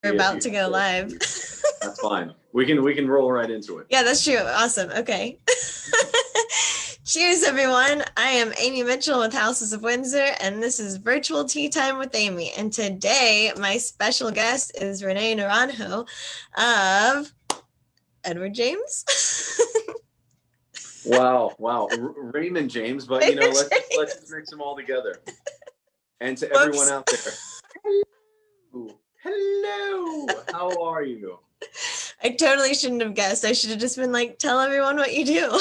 We're if about you to have go to. live. That's fine. We can roll right into it. Yeah, that's true. Awesome. Okay. Cheers, everyone. I am Amy Mitchell with Houses of Windsor, and this is Virtual Tea Time with Amy. And today, my special guest is Rene and Naranjo of Edward James. Wow, wow, Raymond James, but Raymond let's James. just mix them all together. And to everyone Whoops. out there, hello, how are you? I totally shouldn't have guessed. I should have just been like, tell everyone what you do.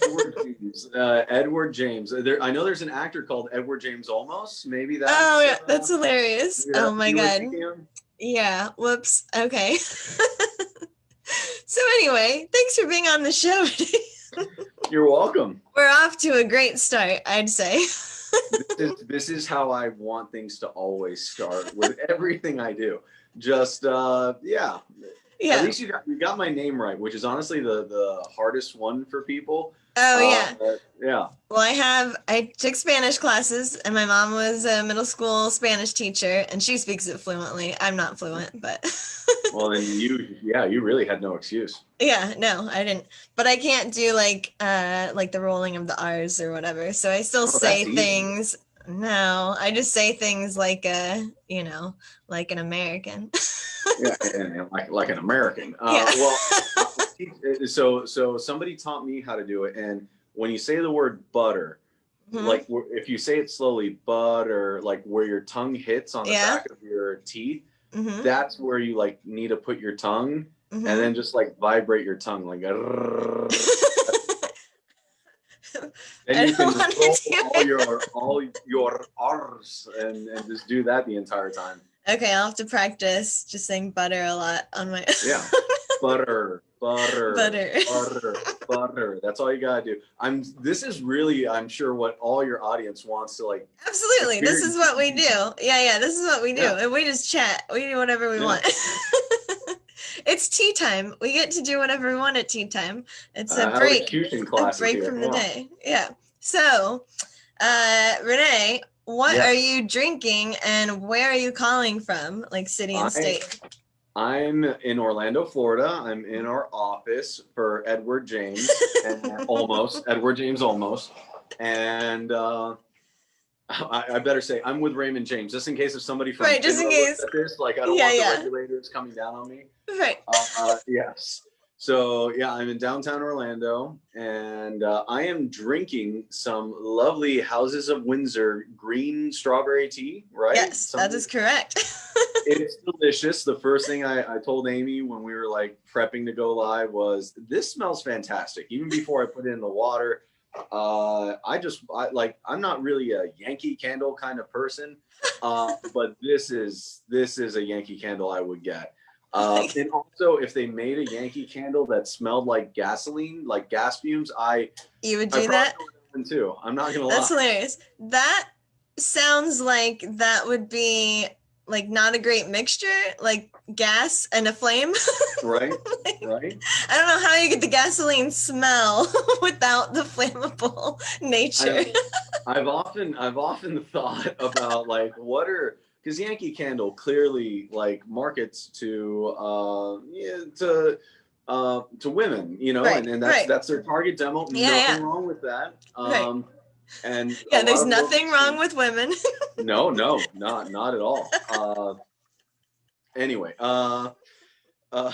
Edward James. Edward James. I know there's an actor called Edward James Olmos. Maybe Oh, that's yeah, that's hilarious. maybe Oh that's what my you were God. thinking of. Yeah, whoops. Okay. So anyway, thanks for being on the show. You're welcome. We're off to a great start, I'd say. This is how I want things to always start with everything I do. Just yeah. Yeah. At least you got my name right, which is honestly the hardest one for people. Oh, yeah. Yeah. Well, I took Spanish classes, and my mom was a middle school Spanish teacher, and she speaks it fluently. I'm not fluent, but Well, then you really had no excuse. yeah, no, I didn't. But I can't do like the rolling of the R's or whatever. So I still Oh, say that's easy. things. No, I just say things like like an American. Yeah, and like an American. Yeah. Well, so somebody taught me how to do it, and when you say the word butter, Mhm. like if you say it slowly, butter, like where your tongue hits on the Yeah. back of your teeth, Mhm. that's where you like need to put your tongue, Mhm. and then just like vibrate your tongue like. Then you can roll all your R's and just do that the entire time. Okay, I'll have to practice just saying butter a lot on my. Yeah, butter, butter, Butter. butter, butter. That's all you gotta do. This is really, I'm sure, what all your audience wants to like. Absolutely, this is what we do. Yeah, this is what we do, and we just chat. We do whatever we want. It's tea time. We get to do whatever we want at tea time. It's a break. A break from the day. Yeah. So, Rene, what are you drinking, and where are you calling from? Like city and state. I'm in Orlando, Florida. I'm in our office for Edward James, and Edward James almost. And I better say I'm with Raymond James, just in case if somebody from just in case at this, like I don't want the regulators coming down on me. Right. Yes. So yeah, I'm in downtown Orlando, and I am drinking some lovely Houses of Windsor green strawberry tea. Right? Yes, that is correct. It's delicious. The first thing I told Amy when we were like prepping to go live was, this smells fantastic. Even before I put it in the water, I'm not really a Yankee Candle kind of person, but this is a Yankee Candle I would get. And also, if they made a Yankee Candle that smelled like gasoline, like gas fumes, you would do that too. I'm not gonna lie. That's hilarious. That sounds like that would be like not a great mixture, like gas and a flame. Right. Right. I don't know how you get the gasoline smell without the flammable nature. I've often thought about like because Yankee Candle clearly like markets to women, and that's their target demo. Nothing wrong with that. And there's nothing wrong with women. No, not at all. Anyway, but I've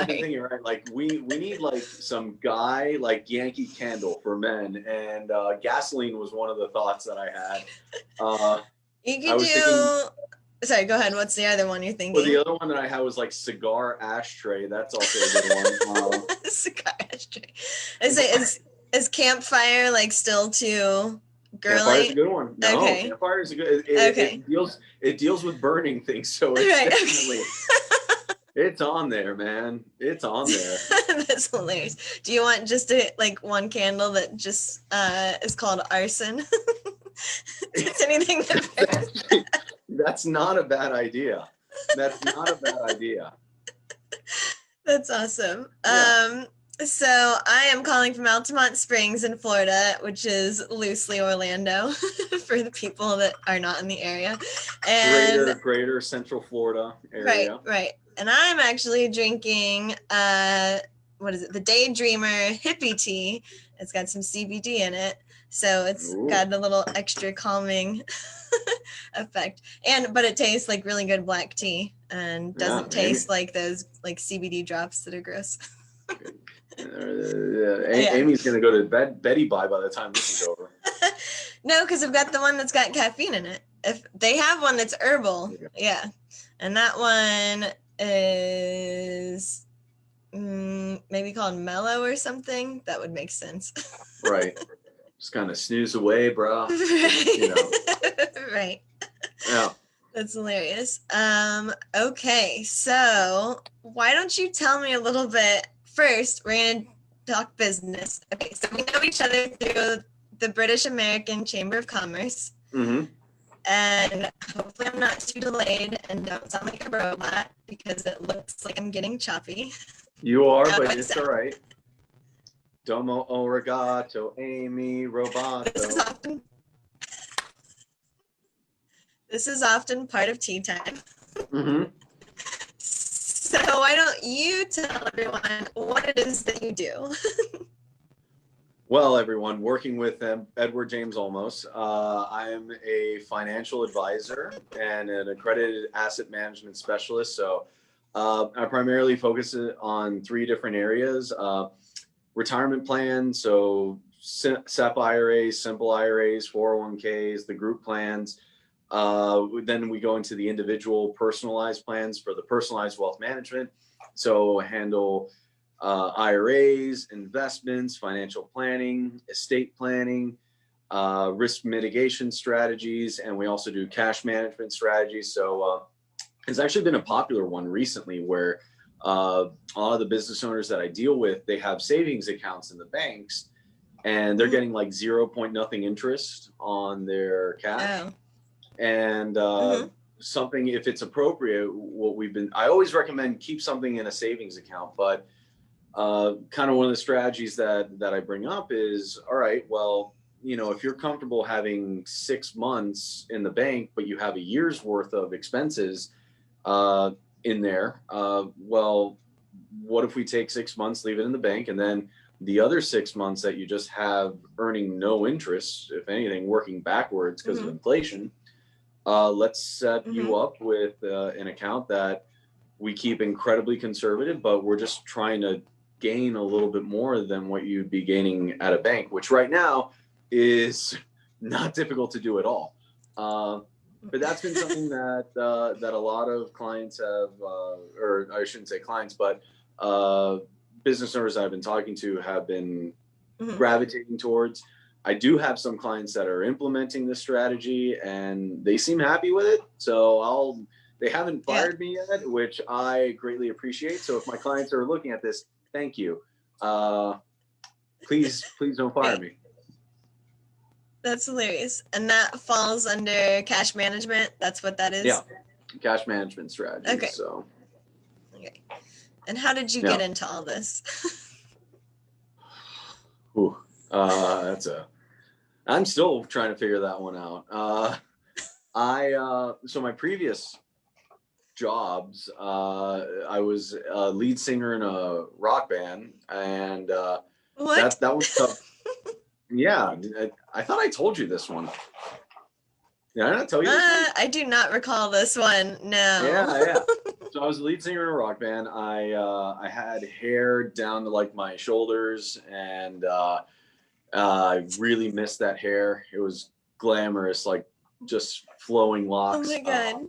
been thinking, right, like we need like some guy like Yankee Candle for men, and gasoline was one of the thoughts that I had. You could do. Sorry, go ahead. What's the other one you're thinking? Well, the other one that I had was like cigar ashtray. That's also a good one. Cigar ashtray. Is campfire like still too girly? Campfire's a good one. No, campfire is a good. It deals with burning things, so it's definitely. It's on there, man. It's on there. That's hilarious. Do you want just one candle that just is called arson? Just anything that's not a bad idea. That's not a bad idea. That's awesome. Yeah. So I am calling from Altamont Springs in Florida, which is loosely Orlando for the people that are not in the area. And greater Central Florida right, area. right. And I'm actually drinking what is it? The Daydreamer Hippi Tea. It's got some CBD in it. So it's got a little extra calming effect. But it tastes like really good black tea and doesn't taste like those like CBD drops that are gross. Amy's gonna go to bed Betty by the time this is over. No, because I've got the one that's got caffeine in it. If they have one that's herbal, yeah, and that one is maybe called mellow or something. That would make sense. Right. Just kind of snooze away, bro. Right. You know. Right. Yeah. That's hilarious. Okay, so why don't you tell me a little bit first? We're gonna talk business. Okay, so we know each other through the British American Chamber of Commerce. Mm-hmm. And hopefully I'm not too delayed and don't sound like a robot because it looks like I'm getting choppy. You are, but it's all right. Domo origato, Amy, roboto. This is often part of tea time. Mm-hmm. So why don't you tell everyone what it is that you do? Well, everyone, working with Edward James Olmos, I am a financial advisor and an accredited asset management specialist. So I primarily focus on 3 different areas. Retirement plans, so SEP IRAs, simple IRAs, 401ks, the group plans. Then we go into the individual personalized plans for the personalized wealth management. So handle IRAs, investments, financial planning, estate planning, risk mitigation strategies, and we also do cash management strategies. So it's actually been a popular one recently where a lot of the business owners that I deal with, they have savings accounts in the banks and they're getting like 0 point nothing interest on their cash. Oh. And something, if it's appropriate, I always recommend keep something in a savings account, but kind of one of the strategies that I bring up is, all right, well, if you're comfortable having 6 months in the bank, but you have a year's worth of expenses in there, well, what if we take 6 months, leave it in the bank, and then the other 6 months that you just have earning no interest, if anything, working backwards because of inflation, let's set you up with an account that we keep incredibly conservative, but we're just trying to gain a little bit more than what you'd be gaining at a bank, which right now is not difficult to do at all. But that's been something that a lot of clients have, or I shouldn't say clients, but business owners I've been talking to have been gravitating towards. I do have some clients that are implementing this strategy and they seem happy with it. So they haven't fired me yet, which I greatly appreciate. So if my clients are looking at this, thank you. Please don't fire me. That's hilarious. And that falls under cash management. That's what that is? Yeah, cash management strategy. Okay. So. Okay. And how did you get into all this? Ooh, I'm still trying to figure that one out. So my previous jobs, I was a lead singer in a rock band, and that was tough. Yeah, I thought I told you this one. Did I not tell you this one? I do not recall this one. No. Yeah. So I was a lead singer in a rock band. I had hair down to like my shoulders, and I really missed that hair. It was glamorous, like just flowing locks. Oh my god.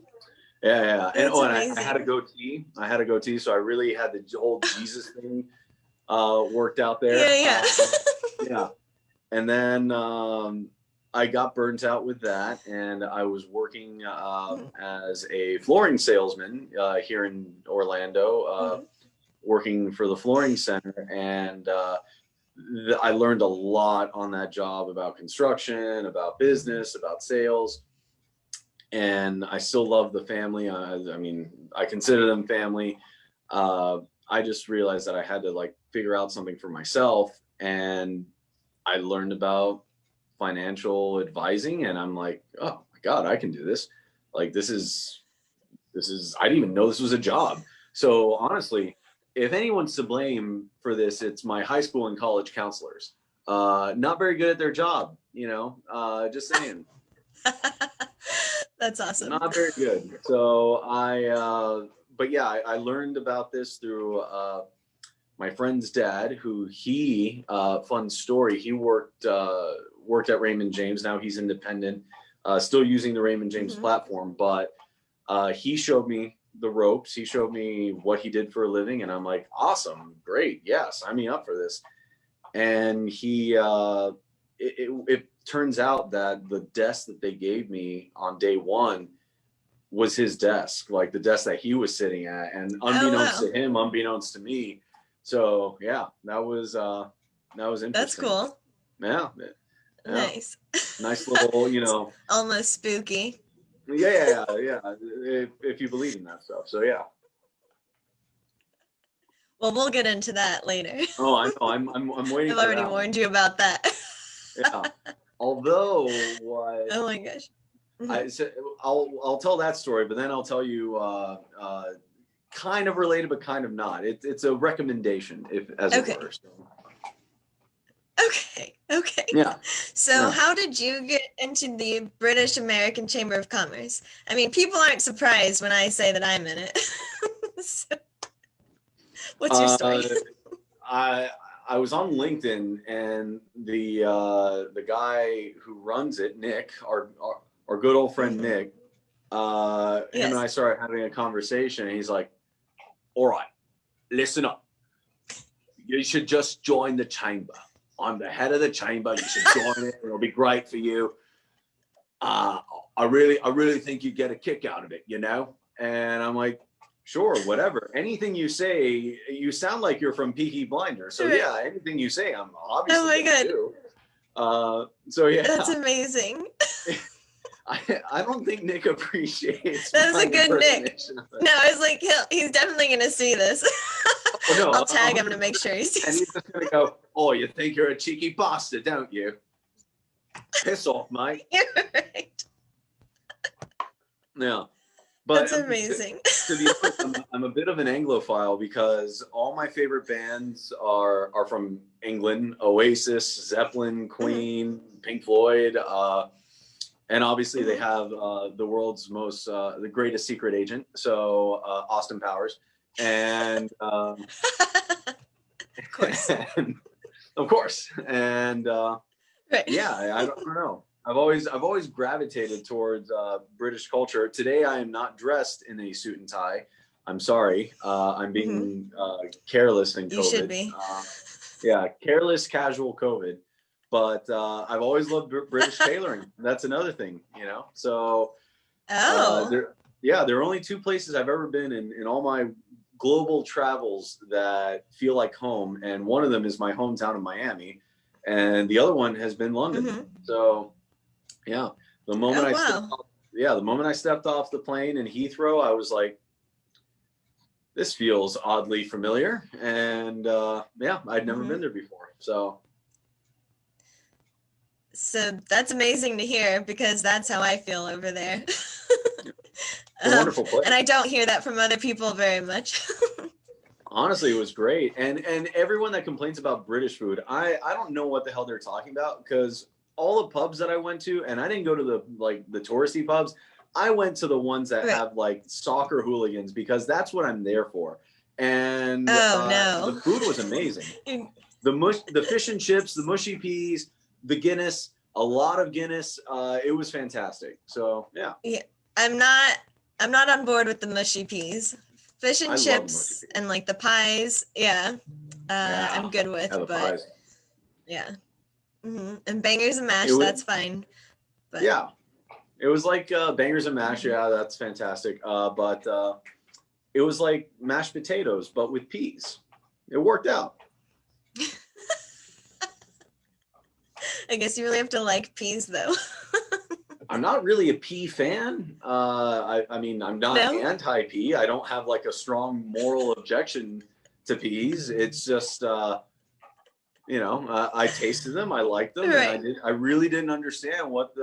Yeah. And I had a goatee. So I really had the whole Jesus thing worked out there. Yeah. Yeah. And then I got burnt out with that, and I was working as a flooring salesman here in Orlando, working for the flooring center, and I learned a lot on that job about construction, about business, about sales, and I still love the family. I mean, I consider them family. I just realized that I had to like figure out something for myself, and I learned about financial advising, and I'm like, oh my God, I can do this. Like this is I didn't even know this was a job. So honestly, if anyone's to blame for this, it's my high school and college counselors. Not very good at their job, just saying. That's awesome. Not very good. So but yeah, I learned about this through my friend's dad, fun story, he worked at Raymond James. Now he's independent, still using the Raymond James platform, but he showed me the ropes. He showed me what he did for a living, and I'm like, awesome, great, yeah, sign me up for this. And it turns out that the desk that they gave me on day one was his desk, like the desk that he was sitting at, and unbeknownst to him, unbeknownst to me. So yeah, that was interesting. That's cool. Yeah. Nice. Nice little, almost spooky. Yeah. If you believe in that stuff. So yeah. Well, we'll get into that later. Oh, I know. I'm waiting. I've already warned you about that. Yeah. Although what? Oh my gosh. I'll tell that story, but then I'll tell you kind of related, but kind of not. It's a recommendation, it were. So. Okay. Yeah. So how did you get into the British American Chamber of Commerce? I mean, people aren't surprised when I say that I'm in it. So, what's your story? I was on LinkedIn, and the guy who runs it, Nick, our good old friend Nick, him and I started having a conversation, and he's like, all right, listen up. You should just join the chamber. I'm the head of the chamber. You should join it. It'll be great for you. I really think you get a kick out of it, And I'm like, sure, whatever. Anything you say, you sound like you're from Peaky Blinders. So yeah, anything you say, I'm obviously gonna do. So yeah. That's amazing. I don't think Nick appreciates. That was a good Nick. No, I was like, he's definitely gonna see this. No, I'll tag him to make sure he sees. And he's just gonna go, oh, you think you're a cheeky bastard, don't you? Piss off, mate. You're right. Yeah. But that's amazing. To be honest, I'm a bit of an Anglophile because all my favorite bands are from England: Oasis, Zeppelin, Queen, Pink Floyd, and obviously they have the world's the greatest secret agent, so Austin Powers, and of course, and right. Yeah, I don't know. I've always gravitated towards British culture. Today, I am not dressed in a suit and tie. I'm sorry. I'm being careless in COVID. You should be. Yeah, careless, casual COVID. But I've always loved British tailoring. That's another thing, So, there are only two places I've ever been in all my global travels that feel like home, and one of them is my hometown of Miami, and the other one has been London. So. Yeah, the moment I stepped off the plane in Heathrow, I was like, "This feels oddly familiar," and I'd never been there before. So that's amazing to hear, because that's how I feel over there. It's a wonderful place, and I don't hear that from other people very much. Honestly, it was great, and everyone that complains about British food, I don't know what the hell they're talking about, because all the pubs that I went to, and I didn't go to the touristy pubs. I went to the ones that have like soccer hooligans, because that's what I'm there for. And the food was amazing. The fish and chips, the mushy peas, the Guinness, a lot of Guinness. It was fantastic. So yeah. Yeah, I'm not on board with the mushy peas. Fish and chips and like the pies. Yeah. I'm good with, but pies. Yeah. And bangers and mash, that's fine. But yeah, it was like bangers and mash. Yeah, that's fantastic. But it was like mashed potatoes, but with peas. It worked out. I guess you really have to like peas, though. I'm not really a pea fan. I mean, I'm not anti-pea. I don't have like a strong moral objection peas. It's just, you know, I tasted them, I liked them, and I really didn't understand what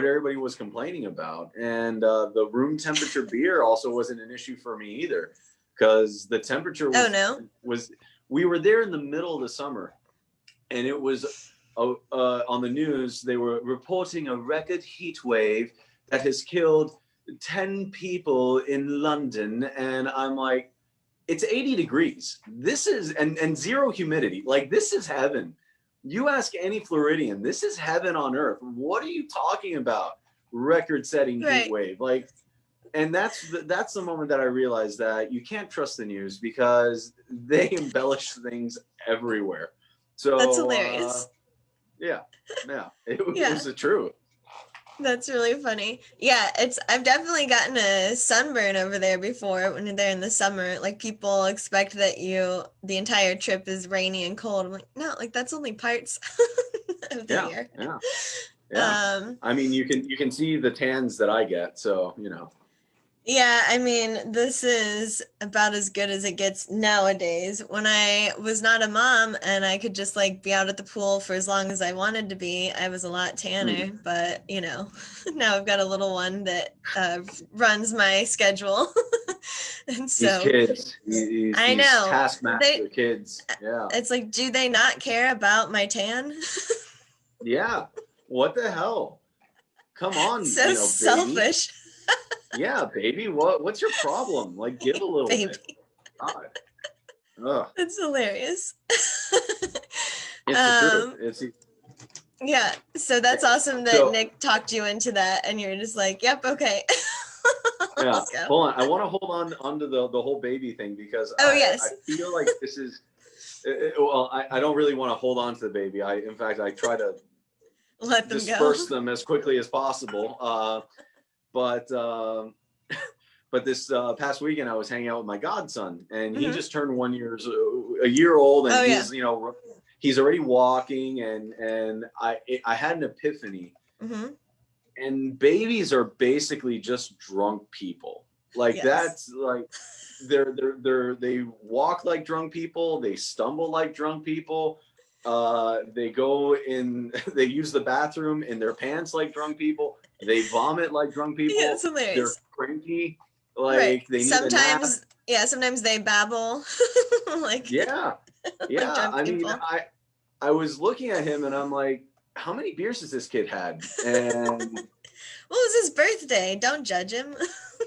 everybody was complaining about. And the room temperature beer also wasn't an issue for me either, because the temperature was we were there in the middle of the summer, and it was on the news they were reporting a record heat wave that has killed 10 people in London, and I'm like, it's 80 degrees. This is and zero humidity. Like, this is heaven. You ask any Floridian, this is heaven on earth. What are you talking about? Record-setting heat wave. Like, and that's the moment that I realized that you can't trust the news, because they embellish things everywhere. So that's hilarious. It was the truth. That's really funny. Yeah, I've definitely gotten a sunburn over there before when you're there in the summer. Like, people expect that the entire trip is rainy and cold. I'm like, no, like, that's only parts of the year. Yeah. I mean, you can see the tans that I get, so, you know. Yeah, I mean, this is about as good as it gets nowadays. When I was not a mom and I could just like be out at the pool for as long as I wanted to be, I was a lot tanner. But, you know, now I've got a little one that runs my schedule. And so these kids, I know taskmaster kids. Yeah. It's like, do they not care about my tan? Yeah. What the hell? Come on, so selfish. Baby. Yeah, baby. What's your problem? Like, give a little bit. God. Ugh. It's hilarious. It's the truth. Yeah, so that's awesome that Nick talked you into that, and you're just like, yep, okay. Yeah, hold on. I want to hold on onto the whole baby thing, because I feel like this is, well, I don't really want to hold on to the baby. In fact, I try to let them disperse them as quickly as possible. But this past weekend I was hanging out with my godson, and he just turned a year old, and he's you know, he's already walking, and I had an epiphany. And babies are basically just drunk people. Like, that's like, they walk like drunk people, they stumble like drunk people, they they use the bathroom in their pants like drunk people. They vomit like drunk people. Yeah, it's hilarious. They're cranky. Like, they need sometimes, sometimes they babble. Like, I mean, I was looking at him and I'm like, how many beers has this kid had? And well, it was his birthday. Don't judge him.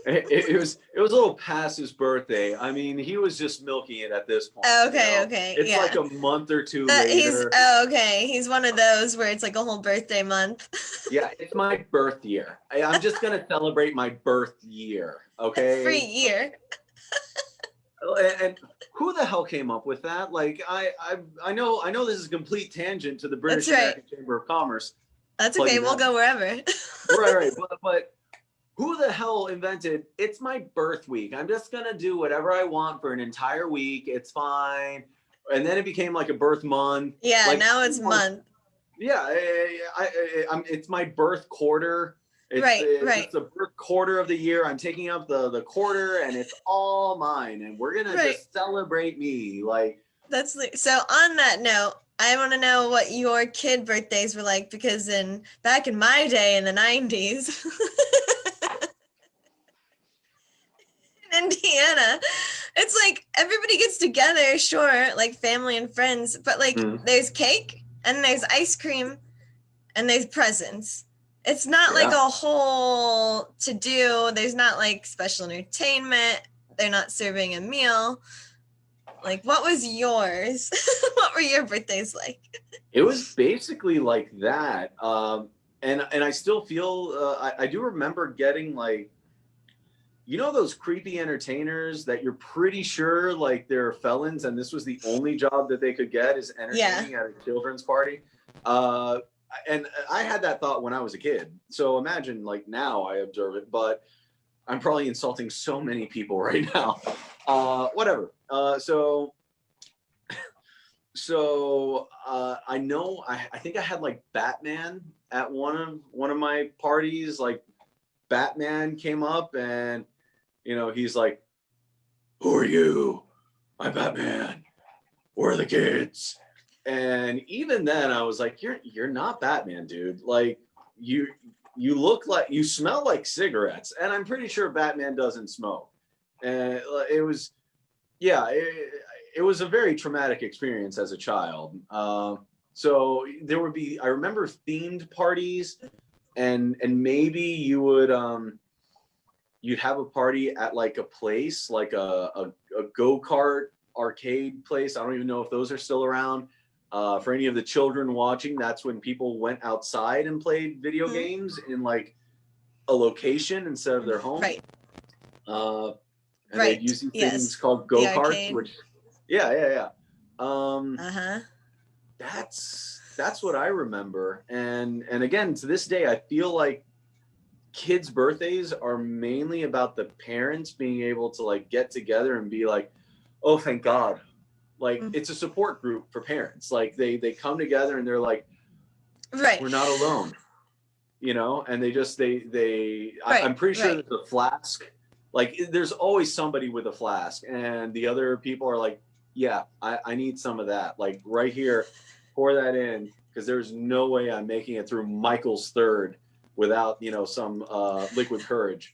it was a little past his birthday. I mean, he was just milking it at this point. Okay. It's like a month or two later. He's one of those where it's like a whole birthday month. Yeah, it's my birth year. I'm just gonna celebrate my birth year. Okay. Free year. And who the hell came up with that? Like, I know this is a complete tangent to the British American Chamber of Commerce. That's okay. We'll go wherever. Right. But who the hell invented, it's my birth week, I'm just going to do whatever I want for an entire week, it's fine. And then it became like a birth month. Yeah, like, now it's month. Yeah, it's my birth quarter. It's the birth quarter of the year. I'm taking up the quarter, and it's all mine. And we're going to just celebrate me. Like, so on that note, I want to know what your kid birthdays were like, because back in my day in the 90s, in Indiana, it's like everybody gets together, sure, like family and friends, but like there's cake and there's ice cream and there's presents. It's not like a whole to do. There's not like special entertainment. They're not serving a meal. Like, what was yours? What were your birthdays like? It was basically like that. And I still feel, I do remember getting like, you know, those creepy entertainers that you're pretty sure like they're felons, and this was the only job that they could get is entertaining at a children's party. And I had that thought when I was a kid. So imagine, like, now I observe it, but I'm probably insulting so many people right now. Whatever. So I know, I think I had like Batman at one of my parties. Like, Batman came up and, you know, he's like, "Who are you? I'm Batman. We're the kids. And even then I was like, you're not Batman, dude. Like you look like, you smell like cigarettes. And I'm pretty sure Batman doesn't smoke. And it was, yeah, it was a very traumatic experience as a child. So there would be, I remember themed parties, and maybe you would you'd have a party at like a place, like a go-kart arcade place. I don't even know if those are still around. For any of the children watching, that's when people went outside and played video games in like a location instead of their home. Right. And they'd use these things called go-karts, which, yeah. That's what I remember. And again, to this day, I feel like kids' birthdays are mainly about the parents being able to like get together and be like, oh, thank God. Like it's a support group for parents. Like they come together and they're like, right, we're not alone, you know? And they just, I'm pretty sure there's a flask. Like there's always somebody with a flask, and the other people are like, yeah, I need some of that. Like right here, pour that in, because there's no way I'm making it through Michael's third without, you know, some liquid courage.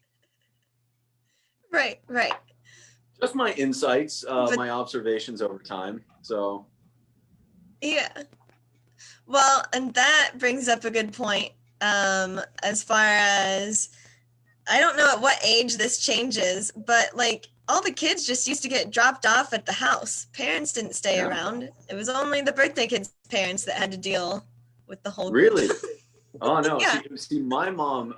Right. Just my insights, my observations over time. So. Yeah. Well, and that brings up a good point. As far as, I don't know at what age this changes, but like all the kids just used to get dropped off at the house. Parents didn't stay around. It was only the birthday kids' parents that had to deal with the whole group. Really? Oh no! Yeah. See, my mom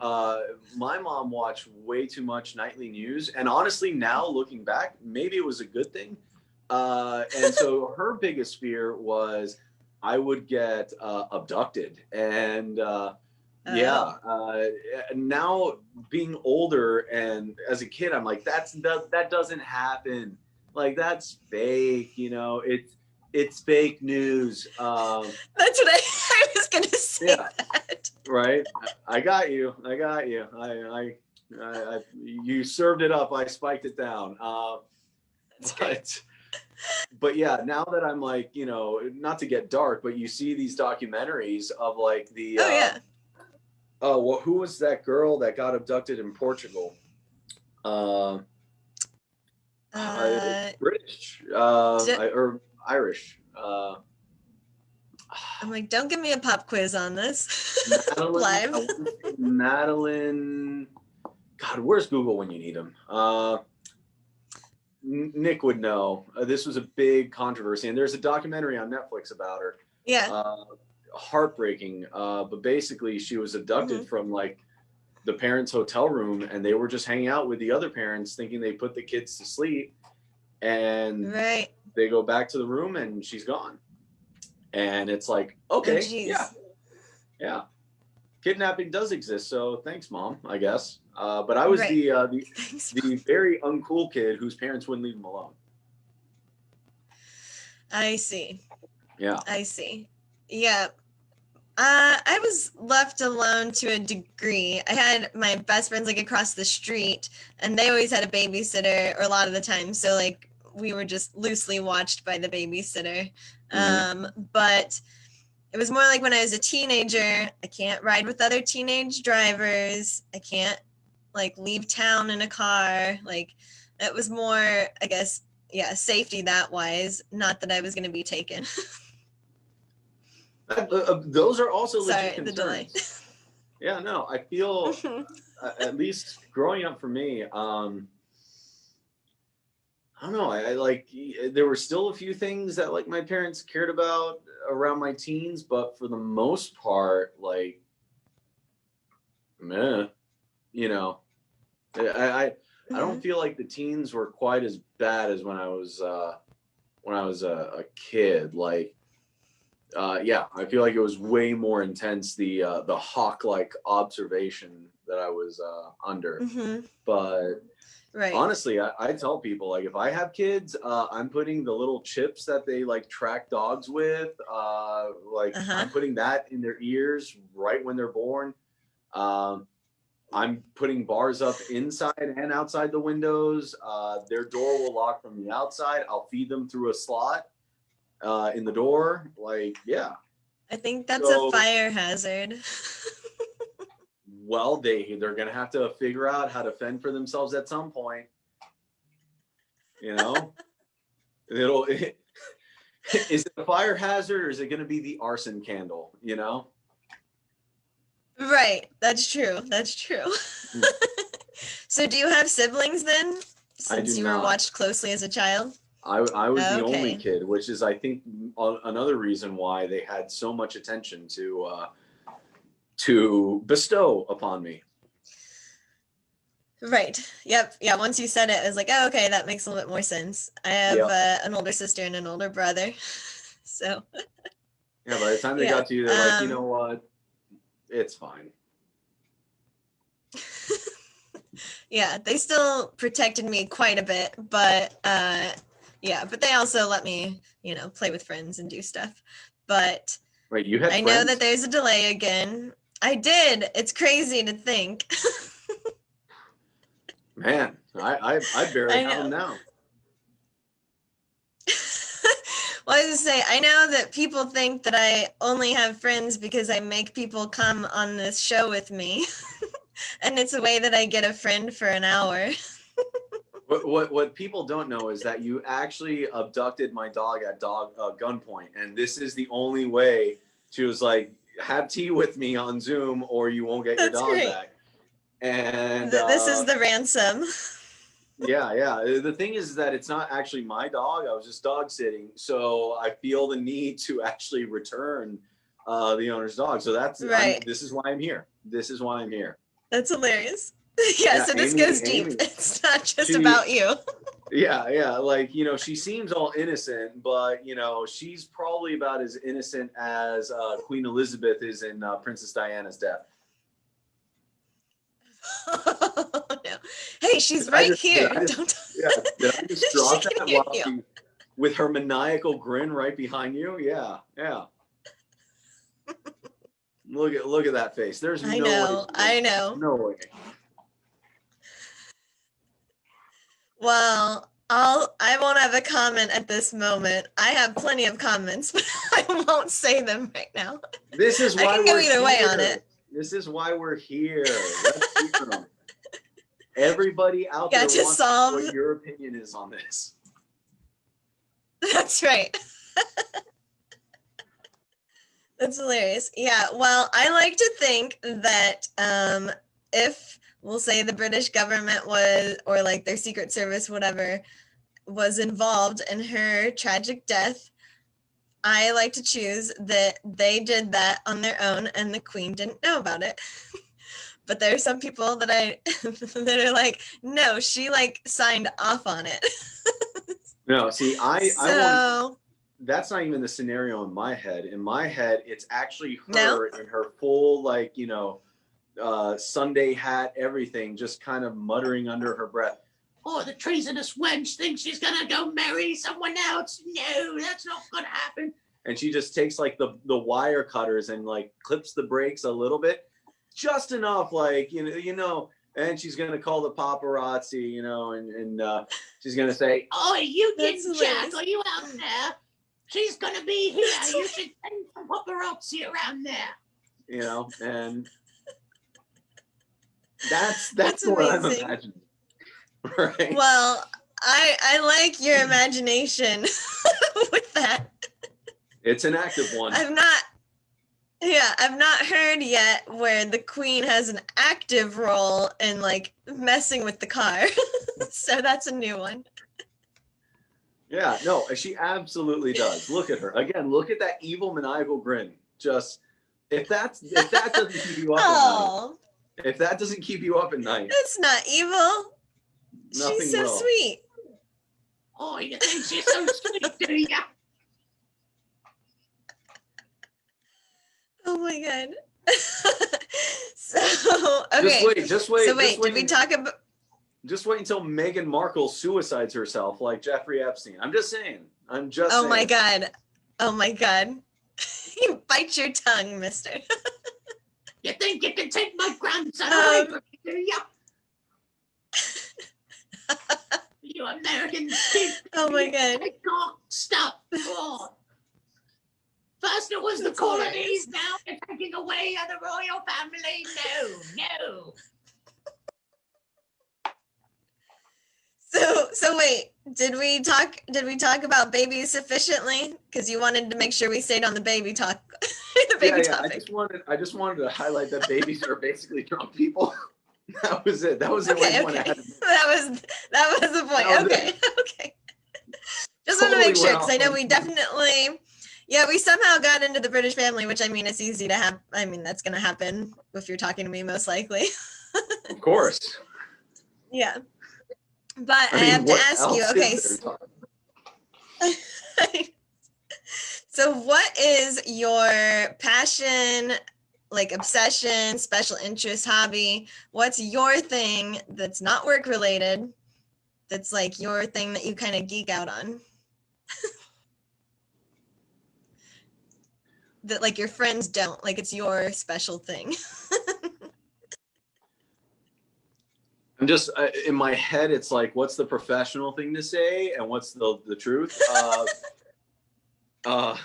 watched way too much nightly news, and honestly, now looking back, maybe it was a good thing. And so her biggest fear was I would get abducted, and now being older and as a kid, I'm like, that doesn't happen. Like that's fake, you know. It's fake news. That's what I was gonna say. Yeah. That. Right. I got you. You served it up. I spiked it down. But yeah, now that I'm like, you know, not to get dark, but you see these documentaries of like the well, who was that girl that got abducted in Portugal? British or Irish. I'm like, don't give me a pop quiz on this. Madeline, Live. Madeline. God, where's Google when you need him? Nick would know. This was a big controversy, and there's a documentary on Netflix about her. Yeah. Heartbreaking. But basically, she was abducted from like the parents' hotel room, and they were just hanging out with the other parents, thinking they put the kids to sleep, and they go back to the room, and she's gone. And it's like, okay, yeah, kidnapping does exist. So thanks, Mom, I guess. But I was the very uncool kid whose parents wouldn't leave him alone. I see. Yeah. I see. Yeah. I was left alone to a degree. I had my best friends like across the street, and they always had a babysitter, or a lot of the time. So like we were just loosely watched by the babysitter. But it was more like when I was a teenager, I can't ride with other teenage drivers. I can't like leave town in a car. Like it was more, I guess, safety that wise. Not that I was going to be taken. Those are also legit concerns. The delay. Yeah, no, I feel at least growing up for me, I don't know. I like, there were still a few things that like my parents cared about around my teens, but for the most part, like, meh, you know, I don't feel like the teens were quite as bad as when I was a kid. Like, I feel like it was way more intense. The hawk-like observation that I was under, but. Honestly, I tell people, like, if I have kids, I'm putting the little chips that they like track dogs with, I'm putting that in their ears right when they're born. I'm putting bars up inside and outside the windows. Their door will lock from the outside. I'll feed them through a slot in the door. Like, yeah. I think that's a fire hazard. Well, they're gonna have to figure out how to fend for themselves at some point. You know, is it a fire hazard or is it gonna be the arson candle? You know. Right. That's true. That's true. So do you have siblings then? Since you were watched closely as a child? I was the only kid, which is, I think, another reason why they had so much attention to bestow upon me. Right. Yep. Yeah. Once you said it, I was like, oh, okay, that makes a little bit more sense. I have an older sister and an older brother. So. Yeah. By the time they got to you, they're like, you know what? It's fine. Yeah, they still protected me quite a bit, but yeah, but they also let me, play with friends and do stuff. But wait, you had I friends? know that there's a delay again. I did. It's crazy to think. Man, I barely have them now. Well, I was just say, I know that people think that I only have friends because I make people come on this show with me. And it's a way that I get a friend for an hour. What people don't know is that you actually abducted my dog at gunpoint, and this is the only way. She was like, "Have tea with me on Zoom, or you won't get your dog back." And this is the ransom. Yeah. The thing is that it's not actually my dog. I was just dog sitting, so I feel the need to actually return the owner's dog. So that's right. This is why I'm here. This is why I'm here. That's hilarious. Yeah, so this goes deep. Amy, it's not just about you. Yeah. Like, she seems all innocent, but, she's probably about as innocent as Queen Elizabeth is in Princess Diana's death. Oh, no. Hey, she's right here. Did I just drop that while she, with her maniacal grin right behind you? Yeah. Look at that face. There's I know. No way. Well, I won't have a comment at this moment. I have plenty of comments, but I won't say them right now. This is why I can go either way on it. This is why we're here. Let's hear them. Everybody out there wants to know what your opinion is on this. That's right. That's hilarious. Yeah, well, I like to think that if, we'll say, the British government was, or like their Secret Service, whatever, was involved in her tragic death, I like to choose that they did that on their own and the Queen didn't know about it. But there are some people that that are like, no, she like signed off on it. No, see, that's not even the scenario in my head. In my head, it's actually her in her full, like, Sunday hat, everything, just kind of muttering under her breath, "Oh, the treasonous wench thinks she's gonna go marry someone else. No, that's not gonna happen." And she just takes like the wire cutters and like clips the brakes a little bit, just enough, like, and she's gonna call the paparazzi, and she's gonna say, "Oh, you did, Jack? Are you out there? She's gonna be here. You should send some paparazzi around there." And that's what I'm imagining. Right. Well, I like your imagination with that. It's an active one. I've not heard yet where the Queen has an active role in like messing with the car. So that's a new one. Yeah, no, she absolutely does. Look at her. Again, look at that evil maniacal grin. Just if that doesn't keep you up at night. If that doesn't keep you up at night. That's not evil. She's so sweet. Oh, you think she's so sweet, do you? Oh my god. So okay. Just wait. So wait, did we talk about? Just wait until Meghan Markle suicides herself like Jeffrey Epstein. I'm just saying. Oh my god. Oh my god. You bite your tongue, mister. You think you can take my grandson away from me? Yup. You American kid. Oh my God. I can't stop. Oh. First it was the colonies, now they're taking away the royal family. No. So wait, did we talk about babies sufficiently? Because you wanted to make sure we stayed on the baby talk, the baby topic. I just wanted to highlight that babies are basically drunk people. That was it. That was the only point I had. That was the point. Okay. Just want to make sure, because I know we definitely, we somehow got into the British family, which, I mean, it's easy to have. I mean, that's going to happen if you're talking to me, most likely. Of course. Yeah. But I have to ask you, okay. So what is your passion, like obsession, special interest, hobby? What's your thing that's not work related? That's like your thing that you kind of geek out on? That like your friends don't, like it's your special thing. I'm just in my head. It's like, what's the professional thing to say, and what's the truth? So I'll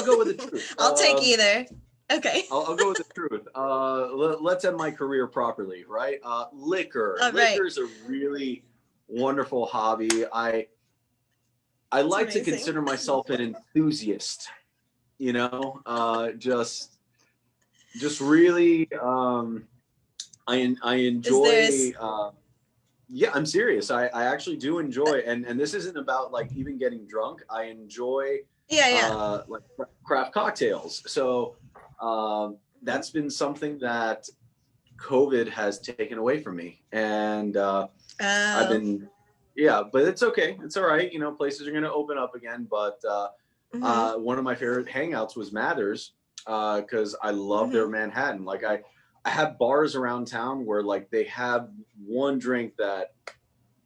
go with the truth. I'll take either. Okay. I'll go with the truth. Let's end my career properly, right? Liquor. Liquor is a really wonderful hobby. I like to consider myself an enthusiast. You know, just really. I enjoy. Yeah, I'm serious. I actually do enjoy, and this isn't about like even getting drunk. I enjoy like craft cocktails. So that's been something that COVID has taken away from me, and I've been but it's okay. It's all right. You know, places are going to open up again, but one of my favorite hangouts was Mathers because I love their Manhattan. Like I have bars around town where like they have one drink that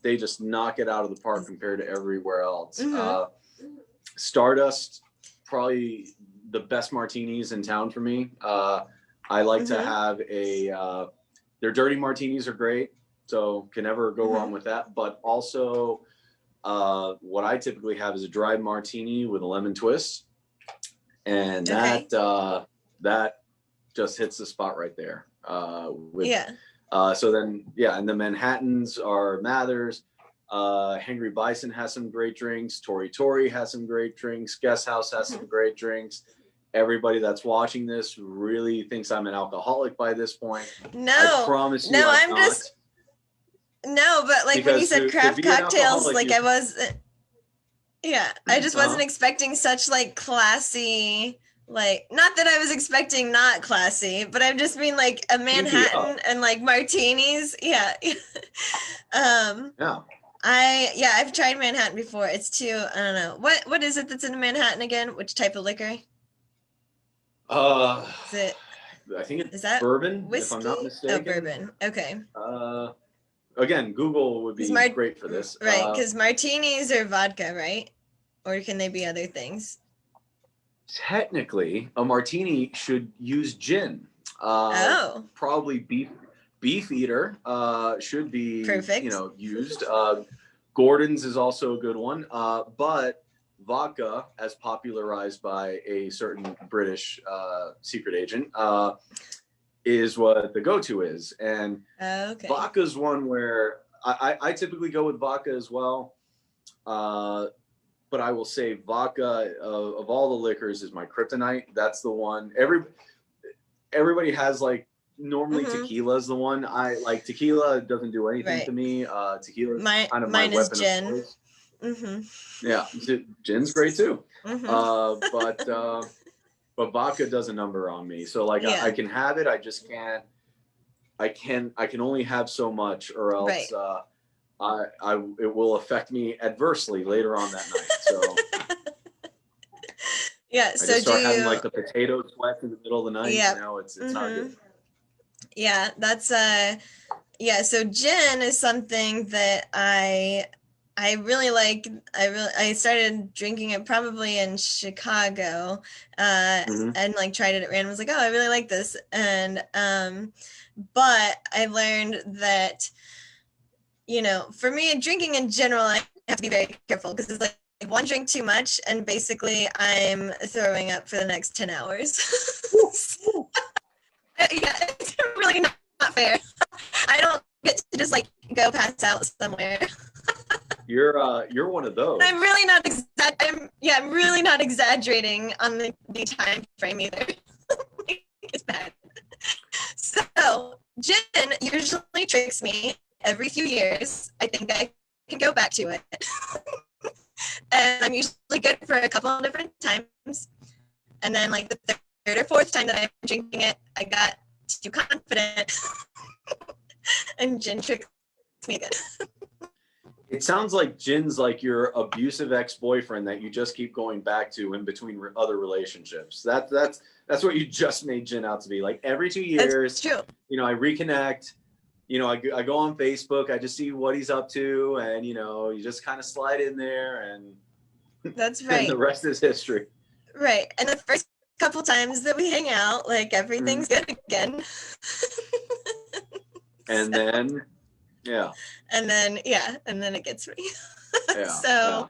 they just knock it out of the park compared to everywhere else. Stardust, probably the best martinis in town for me. I like to have their dirty martinis are great, so can never go wrong with that. But also, what I typically have is a dry martini with a lemon twist, and that just hits the spot right there. So then, and the Manhattans are Mathers. Hangry Bison has some great drinks. Tori has some great drinks. Guest House has some great drinks. Everybody that's watching this really thinks I'm an alcoholic by this point. No, I promise you, I'm not. just no. But like when you said craft cocktails, like I was, I just wasn't expecting such like classy. Like, not that I was expecting not classy, but I'm just mean like a Manhattan and like martinis. I've tried Manhattan before. It's too, I don't know. What is it that's in a Manhattan again? Which type of liquor? Is it? I think it's that bourbon, whiskey? if I'm not mistaken. Oh, bourbon. Okay. Again, Google would be great for this. Right, because martinis are vodka, right? Or can they be other things? Technically, a martini should use gin. Probably beef eater should be used. Gordon's is also a good one, but vodka, as popularized by a certain British secret agent, is what the go-to is. And vodka's one where I typically go with vodka as well. But I will say vodka of all the liquors is my kryptonite. That's the one. Everybody has like normally tequila is the one. I like tequila. Doesn't do anything to me. Tequila is kind of my weapon of choice. Yeah, gin's great too. But vodka does a number on me. So like I can have it. I just can't. I can only have so much, or else. It will affect me adversely later on that night. So I just start having like the potato sweat in the middle of the night. You know, it's not good. Yeah, that's so gin is something that I I started drinking it probably in Chicago, and like tried it at random. I was like, oh, I really like this. And but I learned that, you know, for me, drinking in general, I have to be very careful because it's like one drink too much and basically I'm throwing up for the next 10 hours. So, yeah, it's really not fair. I don't get to just like go pass out somewhere. You're one of those. I'm really not I'm really not exaggerating on the time frame either. It's bad. So gin usually tricks me every few years. I think I can go back to it. And I'm usually good for a couple of different times. And then like the third or fourth time that I'm drinking it, I got too confident. And gin tricks me again. It sounds like gin's like your abusive ex-boyfriend that you just keep going back to in between other relationships. That's what you just made gin out to be. Like every 2 years, That's true. you know, I reconnect. You know, I go on Facebook. I just see what he's up to, and you know, you just kind of slide in there, and that's right. And the rest is history. Right, and the first couple times that we hang out, like everything's good again. And then. Yeah. And then it gets me. Yeah. So,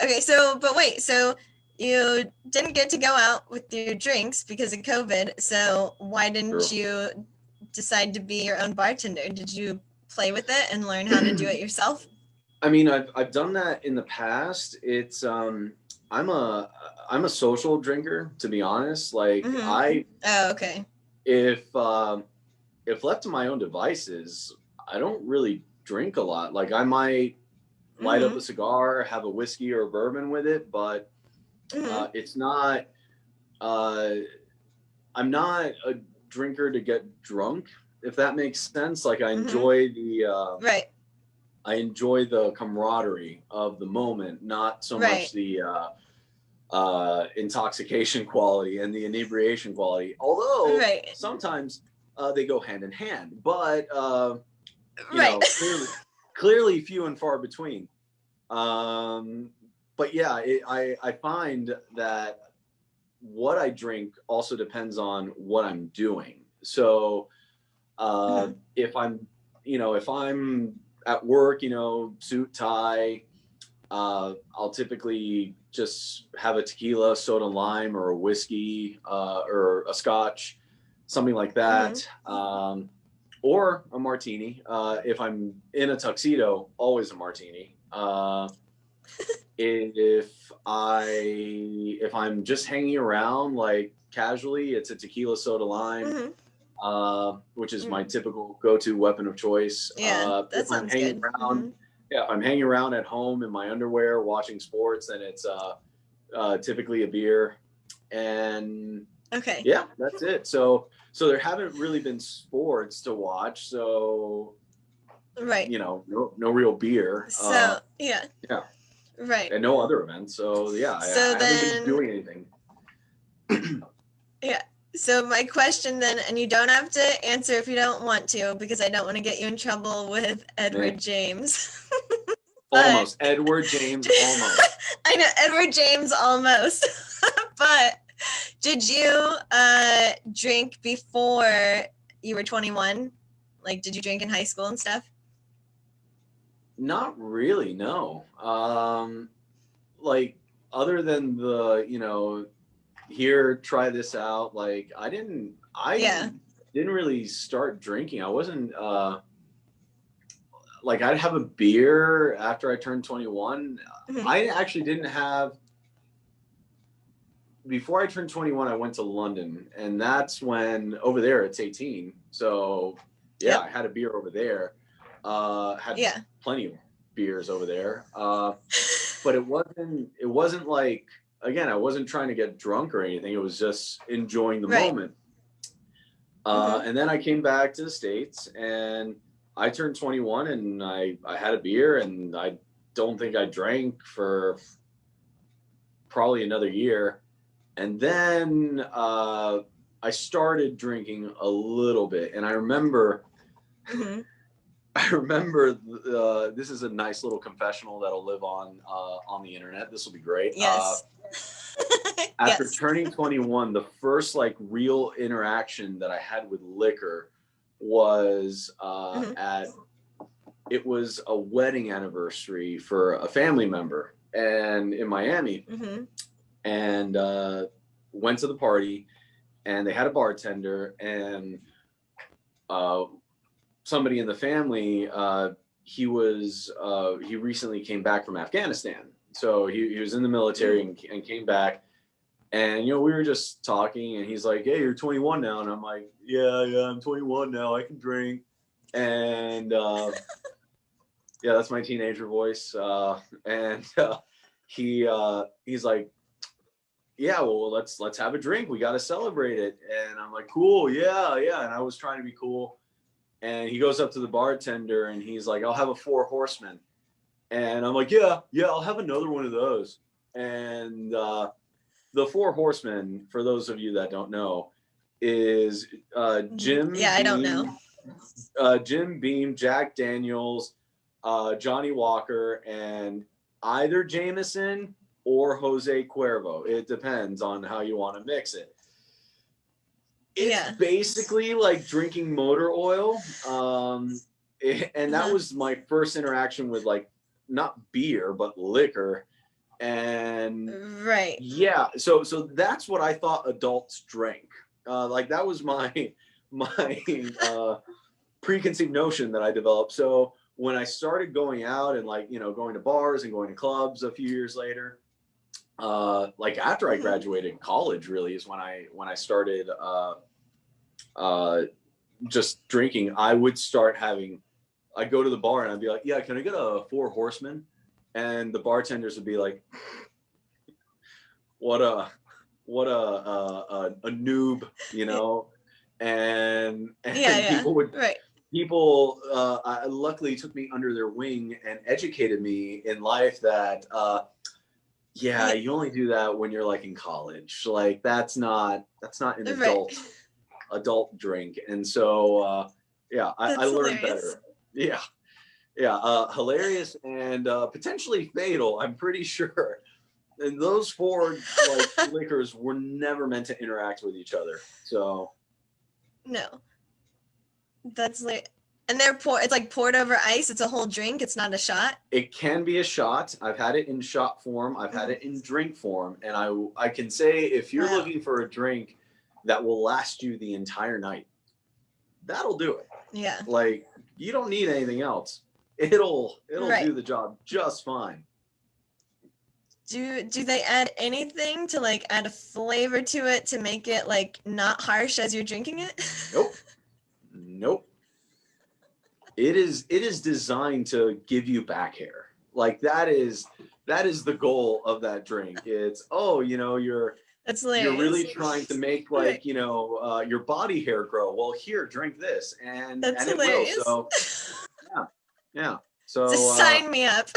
okay. So, but wait. So you didn't get to go out with your drinks because of COVID. So why didn't you decide to be your own bartender? Did you play with it and learn how to do it yourself? I mean, I've done that in the past. It's I'm a social drinker, to be honest. Like Oh, okay. If left to my own devices, I don't really drink a lot. Like I might light up a cigar, have a whiskey or a bourbon with it, but it's not. I'm not a drinker to get drunk, if that makes sense. Like I enjoy the I enjoy the camaraderie of the moment, not so much the intoxication quality and the inebriation quality. Although sometimes they go hand in hand, but you know, clearly few and far between. But yeah, I find that what I drink also depends on what I'm doing. So if I'm at work, you know, suit, tie, I'll typically just have a tequila, soda lime, or a whiskey, or a scotch, something like that, or a martini. If I'm in a tuxedo, always a martini. If I'm just hanging around like casually, it's a tequila, soda lime, which is my typical go-to weapon of choice. That sounds good. If I'm hanging around at home in my underwear watching sports, then it's typically a beer. And yeah, that's it. So there haven't really been sports to watch. So you know, no real beer. So and no other events. So yeah, I haven't been doing anything. Yeah. So my question then, and you don't have to answer if you don't want to, because I don't want to get you in trouble with Edward James. Almost. Edward James almost. I know, Edward James almost. But did you drink before you were 21? Like, did you drink in high school and stuff? Not really, no. Like, other than the, you know, here, try this out. Like, I didn't really start drinking. I wasn't, like, I'd have a beer after I turned 21. I actually didn't have, before I turned 21, I went to London, and that's when, over there, it's 18. So, yeah, I had a beer over there. Had plenty of beers over there. But it wasn't like, again, I wasn't trying to get drunk or anything. It was just enjoying the moment. And then I came back to the States, and I turned 21, and I had a beer, and I don't think I drank for probably another year. And then I started drinking a little bit. And I remember I remember this is a nice little confessional that'll live on the internet. This will be great. Yes. After Yes. turning 21, the first like real interaction that I had with liquor was it was a wedding anniversary for a family member and in Miami, and went to the party, and they had a bartender, and somebody in the family, he recently came back from Afghanistan. So he was in the military and came back. And, we were just talking, and he's like, hey, you're 21 now. And I'm like, yeah, I'm 21 now. I can drink. And yeah, that's my teenager voice. And he's like, yeah, well, let's have a drink. We got to celebrate it. And I'm like, cool. Yeah. And I was trying to be cool. And he goes up to the bartender and he's like, I'll have a 4 Horsemen. And I'm like, yeah, I'll have another one of those. And the 4 Horsemen, for those of you that don't know, is Jim. Yeah, Beam, I don't know. Jim Beam, Jack Daniels, Johnny Walker, and either Jameson or Jose Cuervo. It depends on how you want to mix it. It's basically like drinking motor oil. And that was my first interaction with like not beer, but liquor. And yeah, so that's what I thought adults drank. Like that was my preconceived notion that I developed. So when I started going out and like, going to bars and going to clubs a few years later, like after I graduated college really is when I started just drinking. I'd go to the bar and I'd be like, yeah, can I get a 4 Horsemen? And the bartenders would be like, what a noob, and people luckily took me under their wing and educated me in life that you only do that when you're like in college. Like that's not an adult drink. And so I learned better. Hilarious and potentially fatal, I'm pretty sure. And those 4 like liquors were never meant to interact with each other. So no, that's like, and it's like poured over ice. It's a whole drink. It's not a shot. It can be a shot. I've had it in shot form. I've had it in drink form. And I can say if you're looking for a drink that will last you the entire night, that'll do it. Yeah. Like you don't need anything else. It'll do the job just fine. Do they add anything to like add a flavor to it to make it like not harsh as you're drinking it? Nope. It is designed to give you back hair. Like that is the goal of that drink. It's you're really trying to make like your body hair grow. Well, here, drink this, and it will. So yeah. So just sign me up.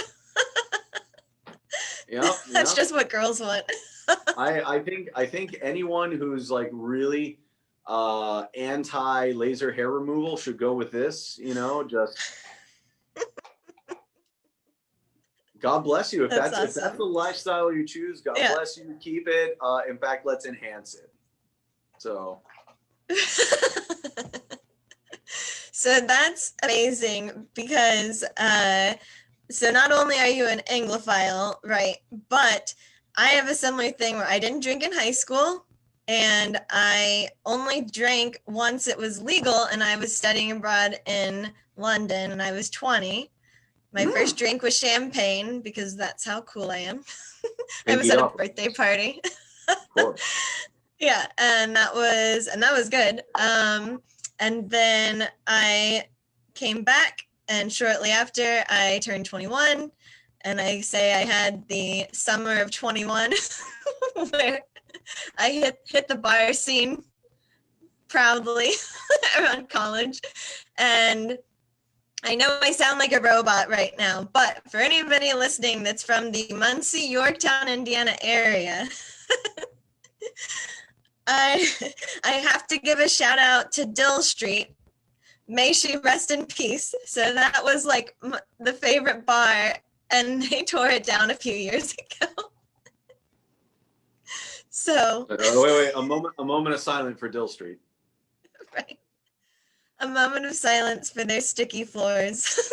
That's yeah. just what girls want. I think anyone who's like really anti laser hair removal should go with this. Just God bless you if that's the lifestyle you choose. God bless you. Keep it. In fact, let's enhance it. So. So that's amazing because so not only are you an Anglophile, right, but I have a similar thing where I didn't drink in high school and I only drank once it was legal, and I was studying abroad in London and I was 20. My first drink was champagne because that's how cool I am. I was at a birthday party. Of course. Yeah, and that was good. And then I came back, and shortly after I turned 21, and I say I had the summer of 21 where I hit the bar scene proudly around college. And I know I sound like a robot right now, but for anybody listening that's from the Muncie, Yorktown, Indiana area, I have to give a shout out to Dill Street may she rest in peace. So that was like the favorite bar, and they tore it down a few years ago. So wait, a moment of silence for Dill Street. right. A moment of silence for their sticky floors.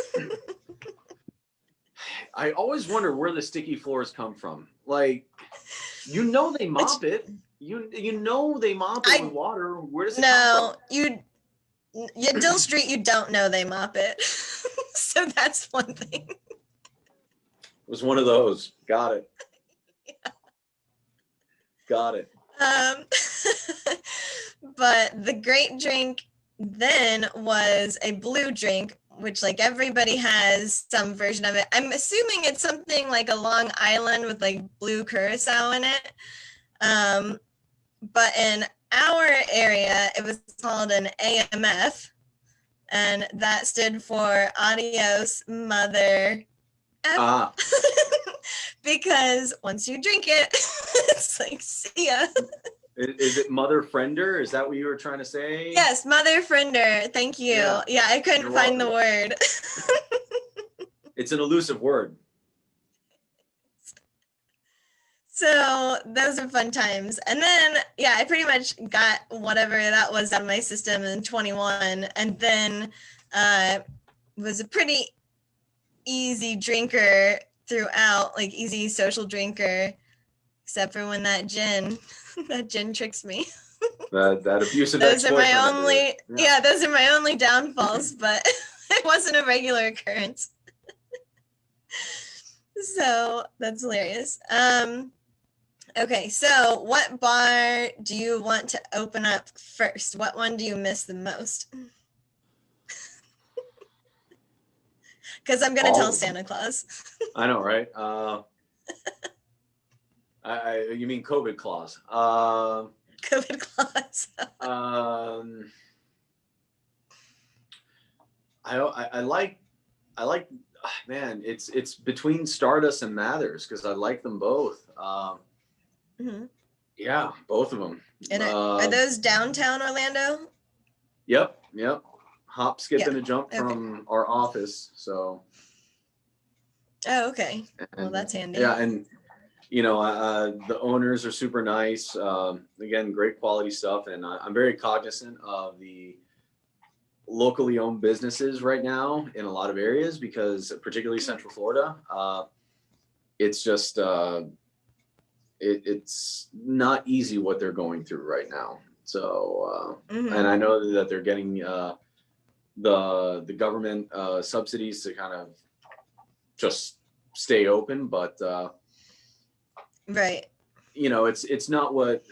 I always wonder where the sticky floors come from. Like, you know they mop it. You know they mop it with water. Where does it come from? No, Dill Street, you don't know they mop it. So that's one thing. It was one of those. Got it. Yeah. Got it. But the great drink then was a blue drink, which like everybody has some version of it. I'm assuming it's something like a Long Island with like blue curacao in it. But in our area, it was called an AMF, and that stood for Adios Mother F. Because once you drink it, it's like, see ya. Is it Mother Friender? Is that what you were trying to say? Yes, Mother Friender. Thank you. Yeah, I couldn't find the word. It's an elusive word. So those are fun times. And then, yeah, I pretty much got whatever that was out of my system in 21, and then was a pretty easy drinker throughout, like easy social drinker, except for when that gin tricks me. That abusive those are my ex-boyfriend. those are my only downfalls, but it wasn't a regular occurrence. So that's hilarious. Okay, so what bar do you want to open up first? What one do you miss the most? Because I'm going to tell Santa Claus. I know, right? You mean COVID Claus. COVID Claus. I like, man, it's between Stardust and Mathers because I like them both. Yeah, both of them. And are those downtown Orlando? Yep. Hop, skip, and a jump from our office. So. Oh, okay. Well, that's handy. Yeah, and the owners are super nice. Again, great quality stuff, and I'm very cognizant of the locally owned businesses right now in a lot of areas because, particularly Central Florida, it's just it's not easy what they're going through right now. So, and I know that they're getting the government subsidies to kind of just stay open, but right. It's not what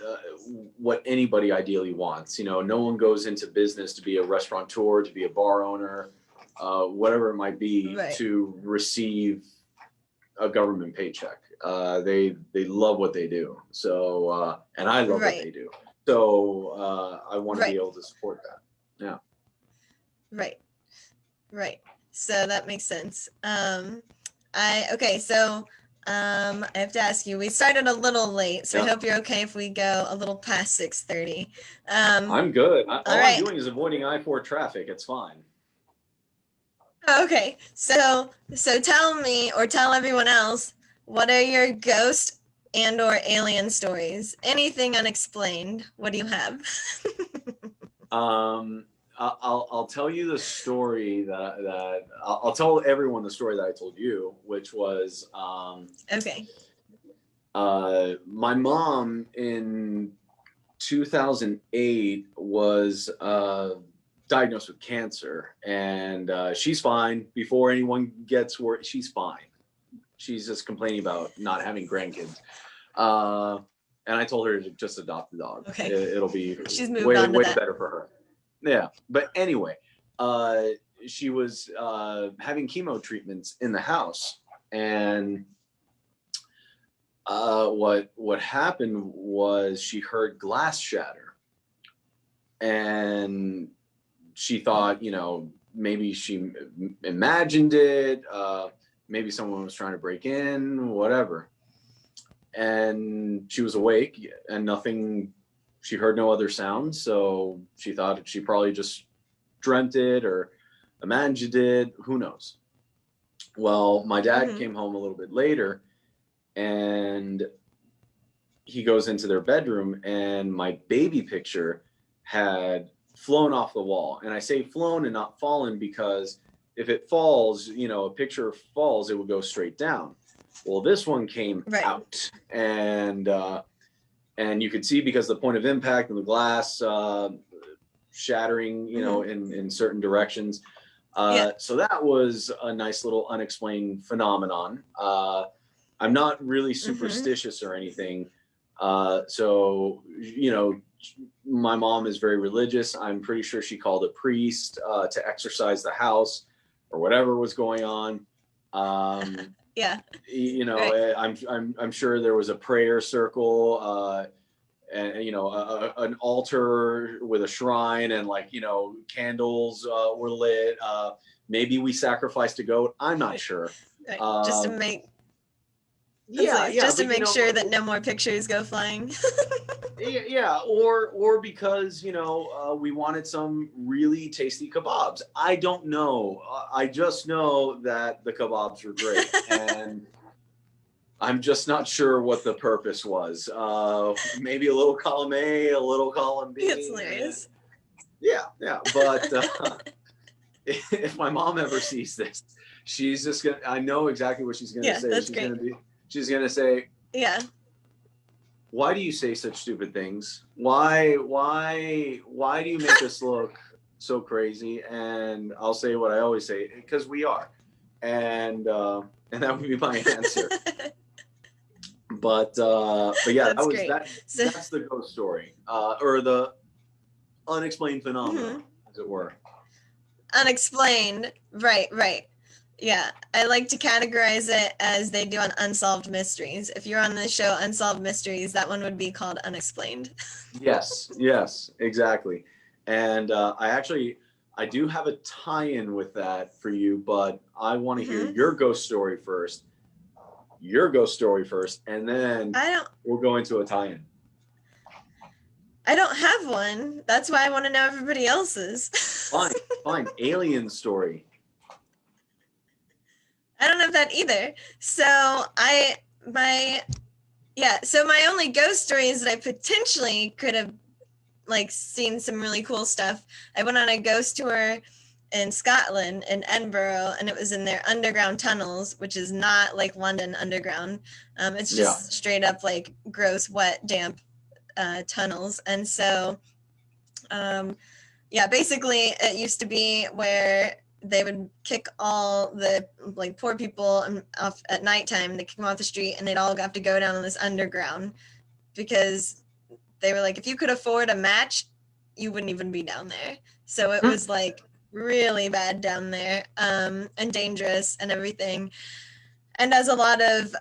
anybody ideally wants. No one goes into business to be a restaurateur, to be a bar owner, whatever it might be, to receive a government paycheck. They love what they do. So, and I love what they do. So I want to be able to support that. Yeah. Right. So that makes sense. I have to ask you, we started a little late, so I hope you're okay if we go a little past 6:30. I'm good. All I'm doing is avoiding I-4 traffic. It's fine. Okay. So tell me, or tell everyone else, what are your ghost and or alien stories? Anything unexplained? What do you have? I'll tell you the story that I'll tell everyone the story that I told you, which was my mom in 2008 was diagnosed with cancer, and she's fine. Before anyone gets worried, she's fine. She's just complaining about not having grandkids. And I told her to just adopt a dog. Okay. It'll be way better for her. Yeah, but anyway, she was having chemo treatments in the house, and what happened was she heard glass shatter, and she thought, maybe she imagined it, maybe someone was trying to break in, whatever. And she was awake, and she heard no other sounds, so she thought she probably just dreamt it or imagined it. Who knows? Well, my dad Mhm. came home a little bit later, and he goes into their bedroom, and my baby picture had flown off the wall. And I say flown and not fallen because if it falls, you know, a picture falls, it would go straight down. Well, this one came Right. out, and you could see because the point of impact and the glass shattering, you know, in certain directions. So that was a nice little unexplained phenomenon. I'm not really superstitious or anything. So, you know, my mom is very religious. I'm pretty sure she called a priest to exorcise the house or whatever was going on. Yeah. You know, Right. I'm sure there was a prayer circle, and you know, an altar with a shrine, and like, you know, candles were lit. Maybe we sacrificed a goat. I'm not sure. Right. Just to make Yeah, just to but you make know, sure that no more pictures go flying. yeah, or because, you know, we wanted some really tasty kebabs. I don't know. I just know that the kebabs were great, and I'm just not sure what the purpose was. Maybe a little column A, a little column B. It's hilarious. Yeah. But if my mom ever sees this, she's just gonna. I know exactly what she's gonna say. That's great. She's gonna say, Yeah. "Why do you say such stupid things? Why do you make us look so crazy?" And I'll say what I always say, because we are, and that would be my answer. But yeah, That's great. That's the ghost story, or the unexplained phenomenon, as it were. Unexplained. Right. Yeah. I like to categorize it as they do on Unsolved Mysteries. If you're on the show Unsolved Mysteries, that one would be called Unexplained. Yes, exactly. And I do have a tie-in with that for you, but I want to hear your ghost story first. And then we'll go into a tie-in. I don't have one. That's why I want to know everybody else's. Fine. Alien story. I don't have that either. So my only ghost story is that I potentially could have like seen some really cool stuff. I went on a ghost tour in Scotland, in Edinburgh, and it was in their underground tunnels, which is not like London underground. It's just straight up like gross, wet, damp tunnels. And so, basically it used to be where they would kick all the like poor people off at nighttime. They kick them off the street, and they'd all have to go down in this underground because they were like, if you could afford a match, you wouldn't even be down there. So it was like really bad down there, and dangerous and everything. And as a lot of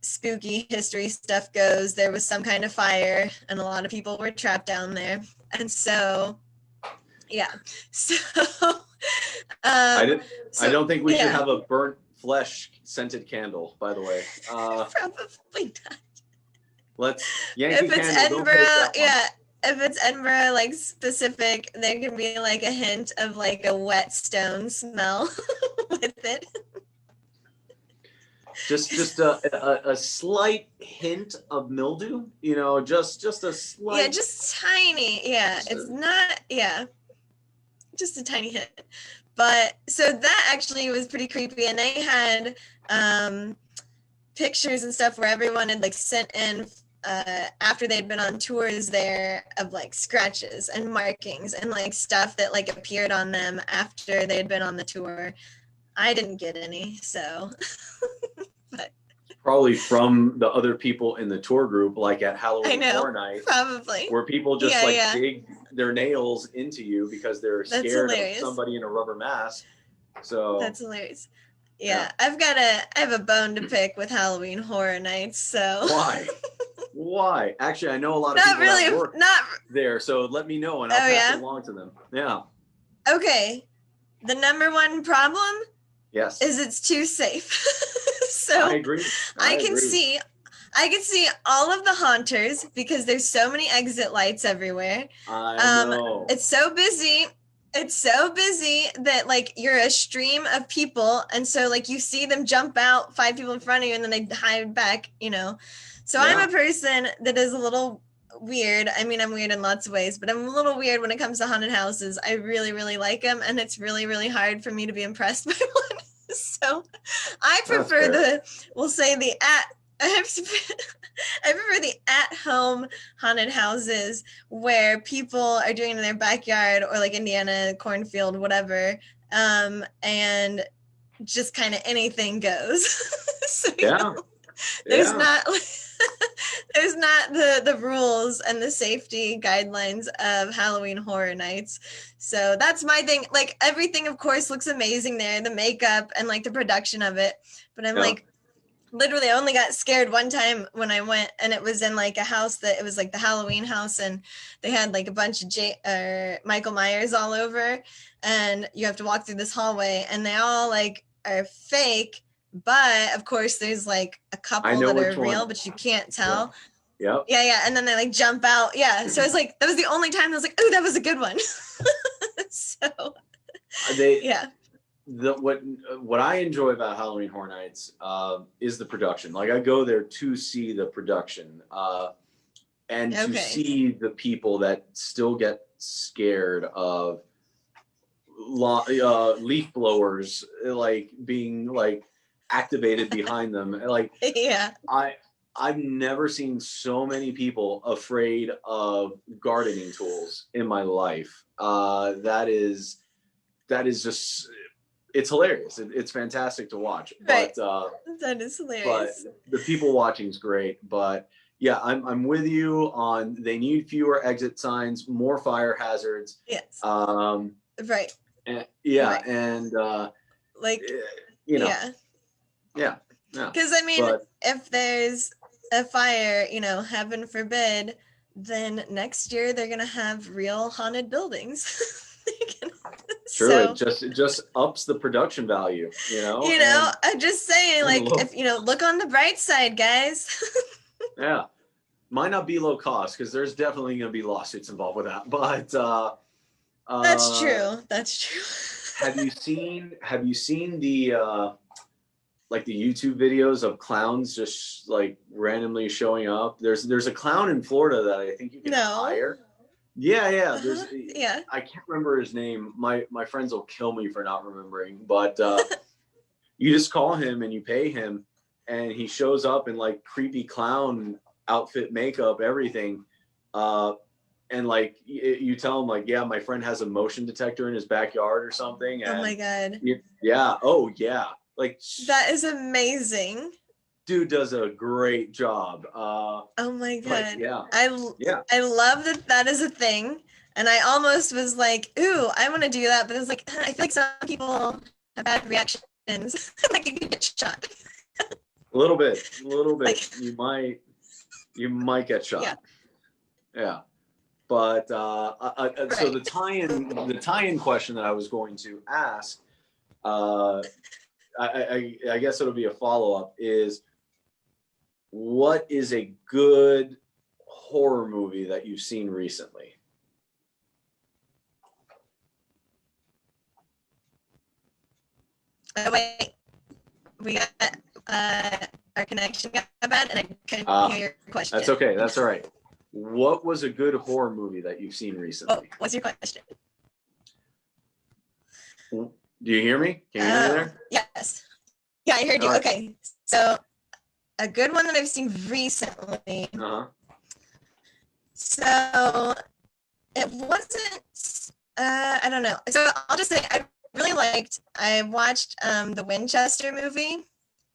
spooky history stuff goes, there was some kind of fire, and a lot of people were trapped down there. And so, yeah. So, I don't think we should have a burnt flesh scented candle, by the way. Probably not. Yankee if it's Candle, Edinburgh, if it's Edinburgh, like specific, there can be like a hint of like a wet stone smell with it. Just a slight hint of mildew, you know, just a slight. Yeah, just tiny. Yeah, it's not. Yeah, just a tiny hint. But so that actually was pretty creepy, and they had pictures and stuff where everyone had like sent in after they'd been on tours there of like scratches and markings and like stuff that like appeared on them after they had been on the tour. I didn't get any, so. But probably from the other people in the tour group, like at Halloween Horror Night, probably, where people just dig their nails into you because they're scared of somebody in a rubber mask. So that's hilarious. Yeah, I have a bone to pick with Halloween Horror Nights. So why? Actually, I know a lot of people that work there, so let me know and I'll pass it along to them. Yeah. Okay. The number one problem is it's too safe. So I agree. I can see all of the haunters because there's so many exit lights everywhere. I know. It's so busy. It's so busy that like you're a stream of people, and so like you see them jump out 5 people in front of you and then they hide back, you know. So I'm a person that is a little weird. I mean, I'm weird in lots of ways, but I'm a little weird when it comes to haunted houses. I really, really like them, and it's really, really hard for me to be impressed by one. So I prefer we'll say the I prefer the at-home haunted houses where people are doing it in their backyard or like Indiana, cornfield, whatever, and just kind of anything goes. So, there's not there's not the rules and the safety guidelines of Halloween Horror Nights. So that's my thing. Like everything, of course, looks amazing there, the makeup and like the production of it. But I'm like, literally, I only got scared one time when I went, and it was in like a house that it was like the Halloween house, and they had like a bunch of Michael Myers all over, and you have to walk through this hallway, and they all like are fake, but of course there's like a couple that are real, but you can't tell. Yeah, and then they like jump out. Yeah, so it's like that was the only time I was like, oh, that was a good one. So what I enjoy about Halloween Horror Nights is the production. Like I go there to see the production and to see the people that still get scared of leaf blowers like being like activated behind them. Like I've never seen so many people afraid of gardening tools in my life. That is just, it's hilarious. It's fantastic to watch. But that is hilarious. But the people watching is great. But yeah, I'm with you on they need fewer exit signs, more fire hazards. Yes. Right. And, and like you know. Yeah. Because I mean, if there's a fire, you know, heaven forbid, then next year they're gonna have real haunted buildings. True, so, it just ups the production value, you know. You know, I'm just saying, like, if you know, look on the bright side, guys. Yeah, might not be low cost because there's definitely going to be lawsuits involved with that. But that's true. That's true. Have you seen the like the YouTube videos of clowns just like randomly showing up? There's a clown in Florida that I think you can hire. Yeah. There's I can't remember his name. My friends will kill me for not remembering, but you just call him and you pay him and he shows up in like creepy clown outfit, makeup, everything. And like you tell him like, yeah, my friend has a motion detector in his backyard or something. And oh my God. Yeah. Oh yeah. Like that is amazing. Dude does a great job. Oh my God. Like, I love that is a thing. And I almost was like, ooh, I want to do that. But it's like, I feel like some people have bad reactions. Like you could get shot. A little bit. Like, you might get shot. Yeah. But so the tie-in question that I was going to ask, I guess it'll be a follow-up, is what is a good horror movie that you've seen recently? Wait, we got our connection got bad and I couldn't hear your question. That's okay. That's all right. What was a good horror movie that you've seen recently? Oh, what's your question? Do you hear me? Can you hear me there? Yes. Yeah, I heard you. Right. Okay. So a good one that I've seen recently. So it wasn't, I don't know. So I'll just say I watched the Winchester movie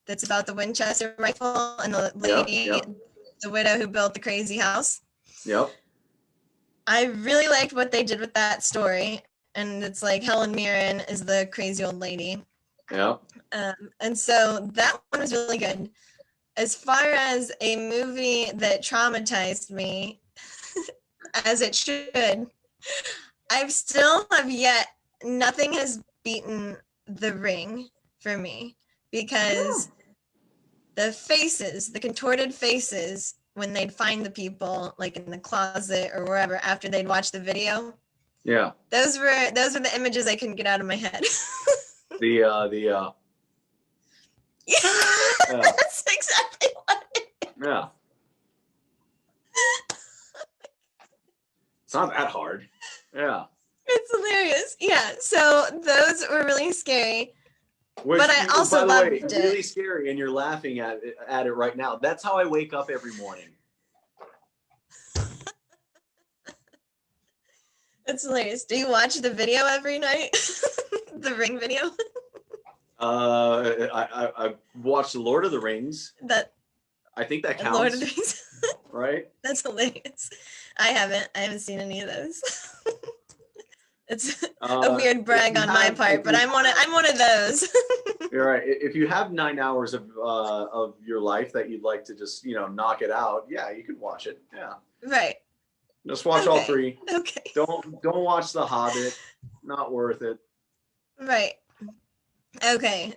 that's about the Winchester rifle and the lady, the widow who built the crazy house. Yep. I really liked what they did with that story. And it's like Helen Mirren is the crazy old lady. Yep. And so that one was really good. As far as a movie that traumatized me, as it should, nothing has beaten The Ring for me, because the contorted faces when they'd find the people like in the closet or wherever after they'd watch the video, Yeah. Those were the images I couldn't get out of my head. Yeah. That's exactly what it is. Yeah. It's not that hard. Yeah. It's hilarious. Yeah. So those were really scary. Which, but I also by the way, loved really it. scary, and you're laughing at it right now. That's how I wake up every morning. It's hilarious. Do you watch the video every night? The Ring video? I watched The Lord of the Rings. I think that counts. Lord of the Rings. Right? That's hilarious. I haven't seen any of those. It's a weird brag on my part, but I'm one of those. You're right. If you have 9 hours of your life that you'd like to just, knock it out, yeah, you could watch it. Yeah. Right. Just watch all 3. Okay. Don't watch The Hobbit. Not worth it. Right. Okay.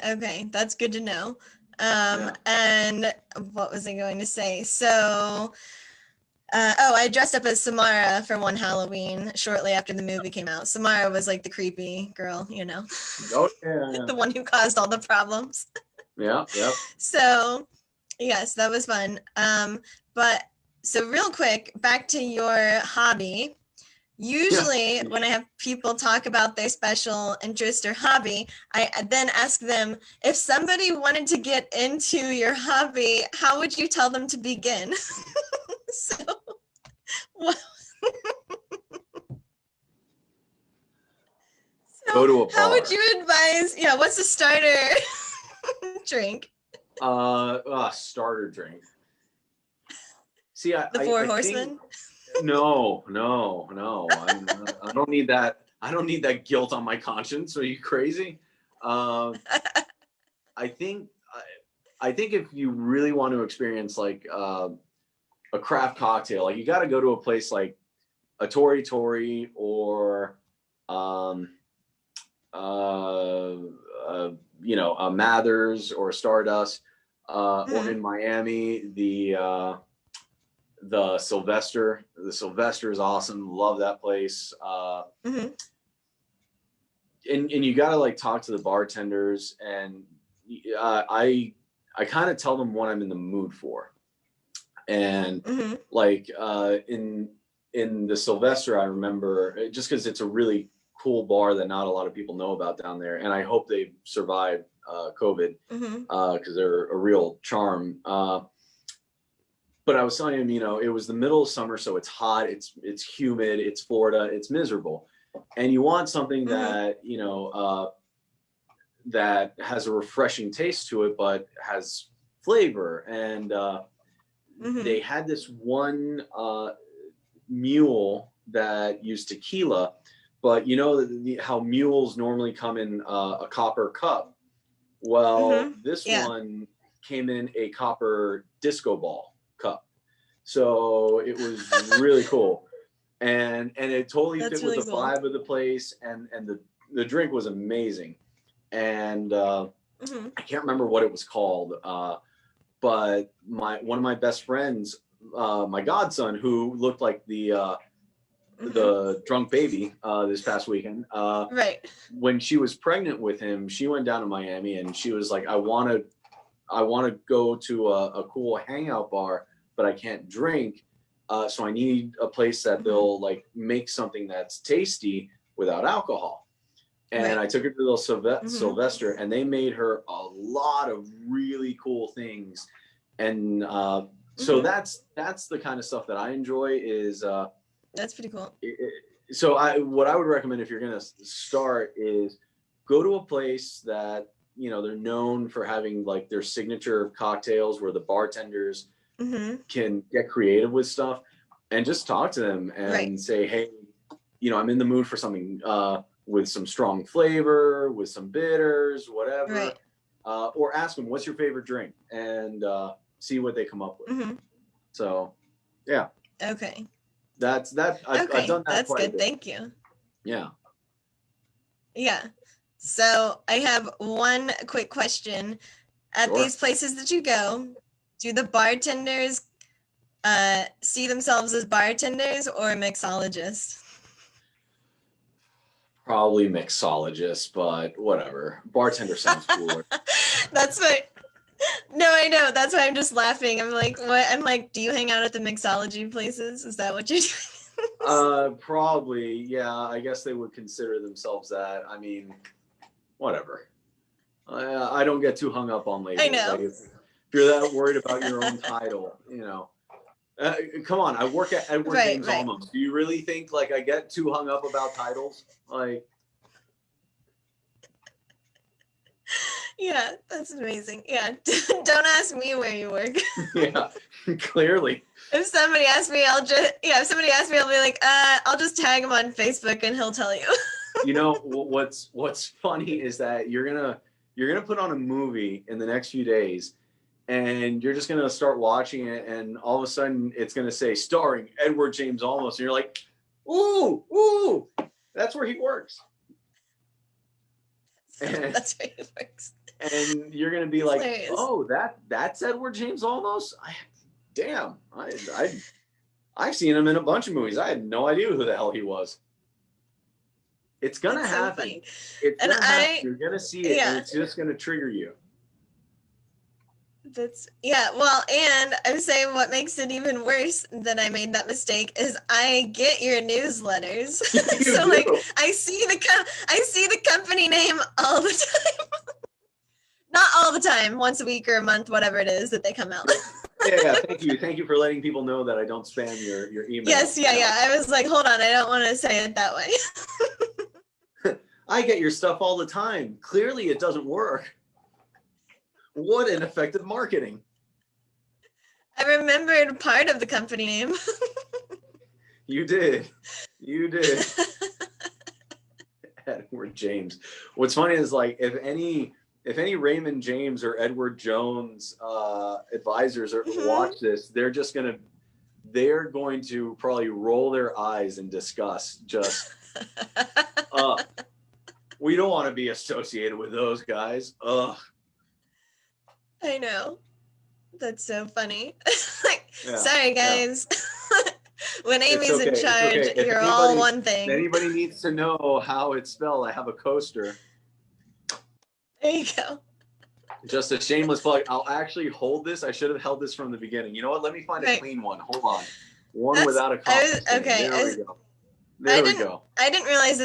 That's good to know. And what was I going to say? So, I dressed up as Samara for one Halloween shortly after the movie came out. Samara was like the creepy girl, Oh, yeah. the one who caused all the problems. Yeah. So, yes, that was fun. But so real quick, back to your hobby. Usually when I have people talk about their special interest or hobby, I then ask them, if somebody wanted to get into your hobby, how would you tell them to begin? So, go to a bar. How would you advise? Yeah, what's the starter drink? Starter drink. See, The Four Horsemen. No. I don't need that. I don't need that guilt on my conscience. Are you crazy? I think if you really want to experience like a craft cocktail, like you got to go to a place like a Tori Tori or a Mathers or Stardust, or in Miami, the Sylvester. The Sylvester is awesome. Love that place. And you got to like talk to the bartenders, and I kind of tell them what I'm in the mood for. And like in the Sylvester, I remember, just because it's a really cool bar that not a lot of people know about down there, and I hope they survived COVID, because they're a real charm. But I was telling him, it was the middle of summer, so it's hot, it's humid, it's Florida, it's miserable, and you want something that that has a refreshing taste to it, but has flavor. And they had this one mule that used tequila, but how mules normally come in a copper cup. Well, this one came in a copper disco ball cup. So it was really cool. And it totally fit with the vibe of the place, and the drink was amazing. And I can't remember what it was called, but one of my best friends, my godson, who looked like the drunk baby this past weekend, when she was pregnant with him, she went down to Miami, and she was like, I want to go to a cool hangout bar, but I can't drink, so I need a place that they'll like make something that's tasty without alcohol. And I took her to the Sylvester, and they made her a lot of really cool things. And so that's the kind of stuff that I enjoy. Is that's pretty cool. So what I would recommend if you're going to start is go to a place that they're known for having like their signature cocktails, where the bartenders can get creative with stuff, and just talk to them and say, hey, I'm in the mood for something with some strong flavor, with some bitters, whatever. Or ask them, what's your favorite drink, and see what they come up with. So, yeah. Okay. That's that. I've done that. That's quite good. Thank you. Yeah. Yeah. So I have one quick question. At these places that you go, do the bartenders see themselves as bartenders or mixologists? Probably mixologist, but whatever. Bartender sounds cooler. That's what. No, I know. That's why I'm just laughing. I'm like, what? I'm like, do you hang out at the mixology places? Is that what you're doing? Probably, yeah. I guess they would consider themselves that. I mean, whatever. I don't get too hung up on labels. I know. Like if you're that worried about your own title, come on. I work at Edward James Almost. Do you really think like I get too hung up about titles? Like, yeah, that's amazing. Yeah, don't ask me where you work. yeah, clearly. If somebody asks me, I'll be like, I'll just tag him on Facebook and he'll tell you. You know what's funny is that you're gonna put on a movie in the next few days, and you're just gonna start watching it, and all of a sudden it's gonna say starring Edward James Olmos, and you're like, ooh, that's where he works. And, that's where he works. And you're gonna be like, hilarious. oh, that's Edward James Olmos. Damn, I've seen him in a bunch of movies. I had no idea who the hell he was. It's gonna happen. It's gonna happen. You're gonna see it, and it's just gonna trigger you. Well, and I'm saying what makes it even worse that I made that mistake is I get your newsletters. So like I see the company name all the time. Not all the time, once a week or a month, whatever it is that they come out. Yeah, thank you for letting people know that I don't spam your email. Yes, yeah. I was like, hold on, I don't want to say it that way. I get your stuff all the time. Clearly it doesn't work. What an effective marketing. I remembered part of the company name. You did. Edward James. What's funny is like if any Raymond James or Edward Jones advisors watch this, they're going to probably roll their eyes in disgust. Just we don't want to be associated with those guys. Ugh. I know. That's so funny. Sorry, guys. When Amy's in charge, you're all one thing. If anybody needs to know how it's spelled, I have a coaster. There you go. Just a shameless plug. I'll actually hold this. I should have held this from the beginning. You know what? Let me find a clean one. Hold on. One without a comma. Okay. There we go. There we go. I didn't realize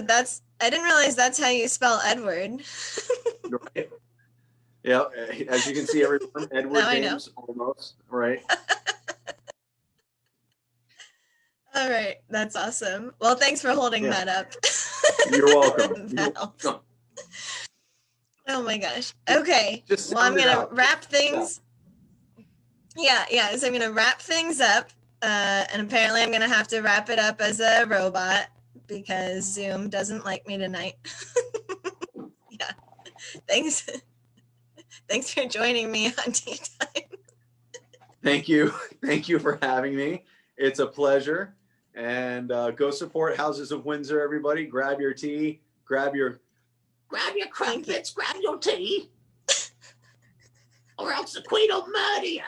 that's how you spell Edward. Right. Yeah, as you can see, everyone, Edward James Olmos, right? All right, that's awesome. Well, thanks for holding that up. You're welcome. Oh my gosh. Okay. Well, I'm gonna wrap things. Yeah. So I'm gonna wrap things up, and apparently I'm gonna have to wrap it up as a robot because Zoom doesn't like me tonight. Yeah. Thanks for joining me on Tea Time. Thank you for having me. It's a pleasure. And go support Houses of Windsor, everybody. Grab your tea. Grab your crumpets. Grab your tea. Or else the Queen will murder you.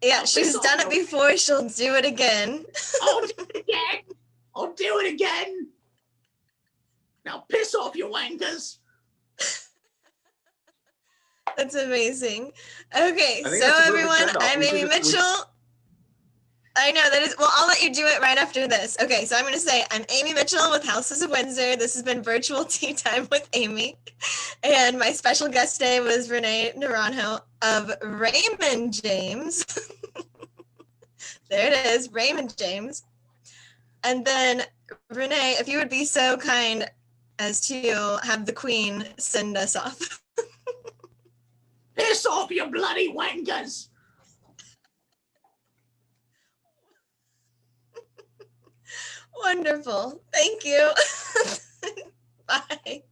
Yeah, she's done it before. She'll do it again. I'll do it again. Now piss off, you wankers. That's amazing. Okay, so everyone, I'm Amy Mitchell. I know that is, well, I'll let you do it right after this. Okay, so I'm going to say, I'm Amy Mitchell with Houses of Windsor. This has been Virtual Tea Time with Amy. And my special guest today was Rene Naranjo of Raymond James. There it is, Raymond James. And then, Rene, if you would be so kind as to have the Queen send us off. Piss off, you bloody wankers! Wonderful. Thank you. Bye.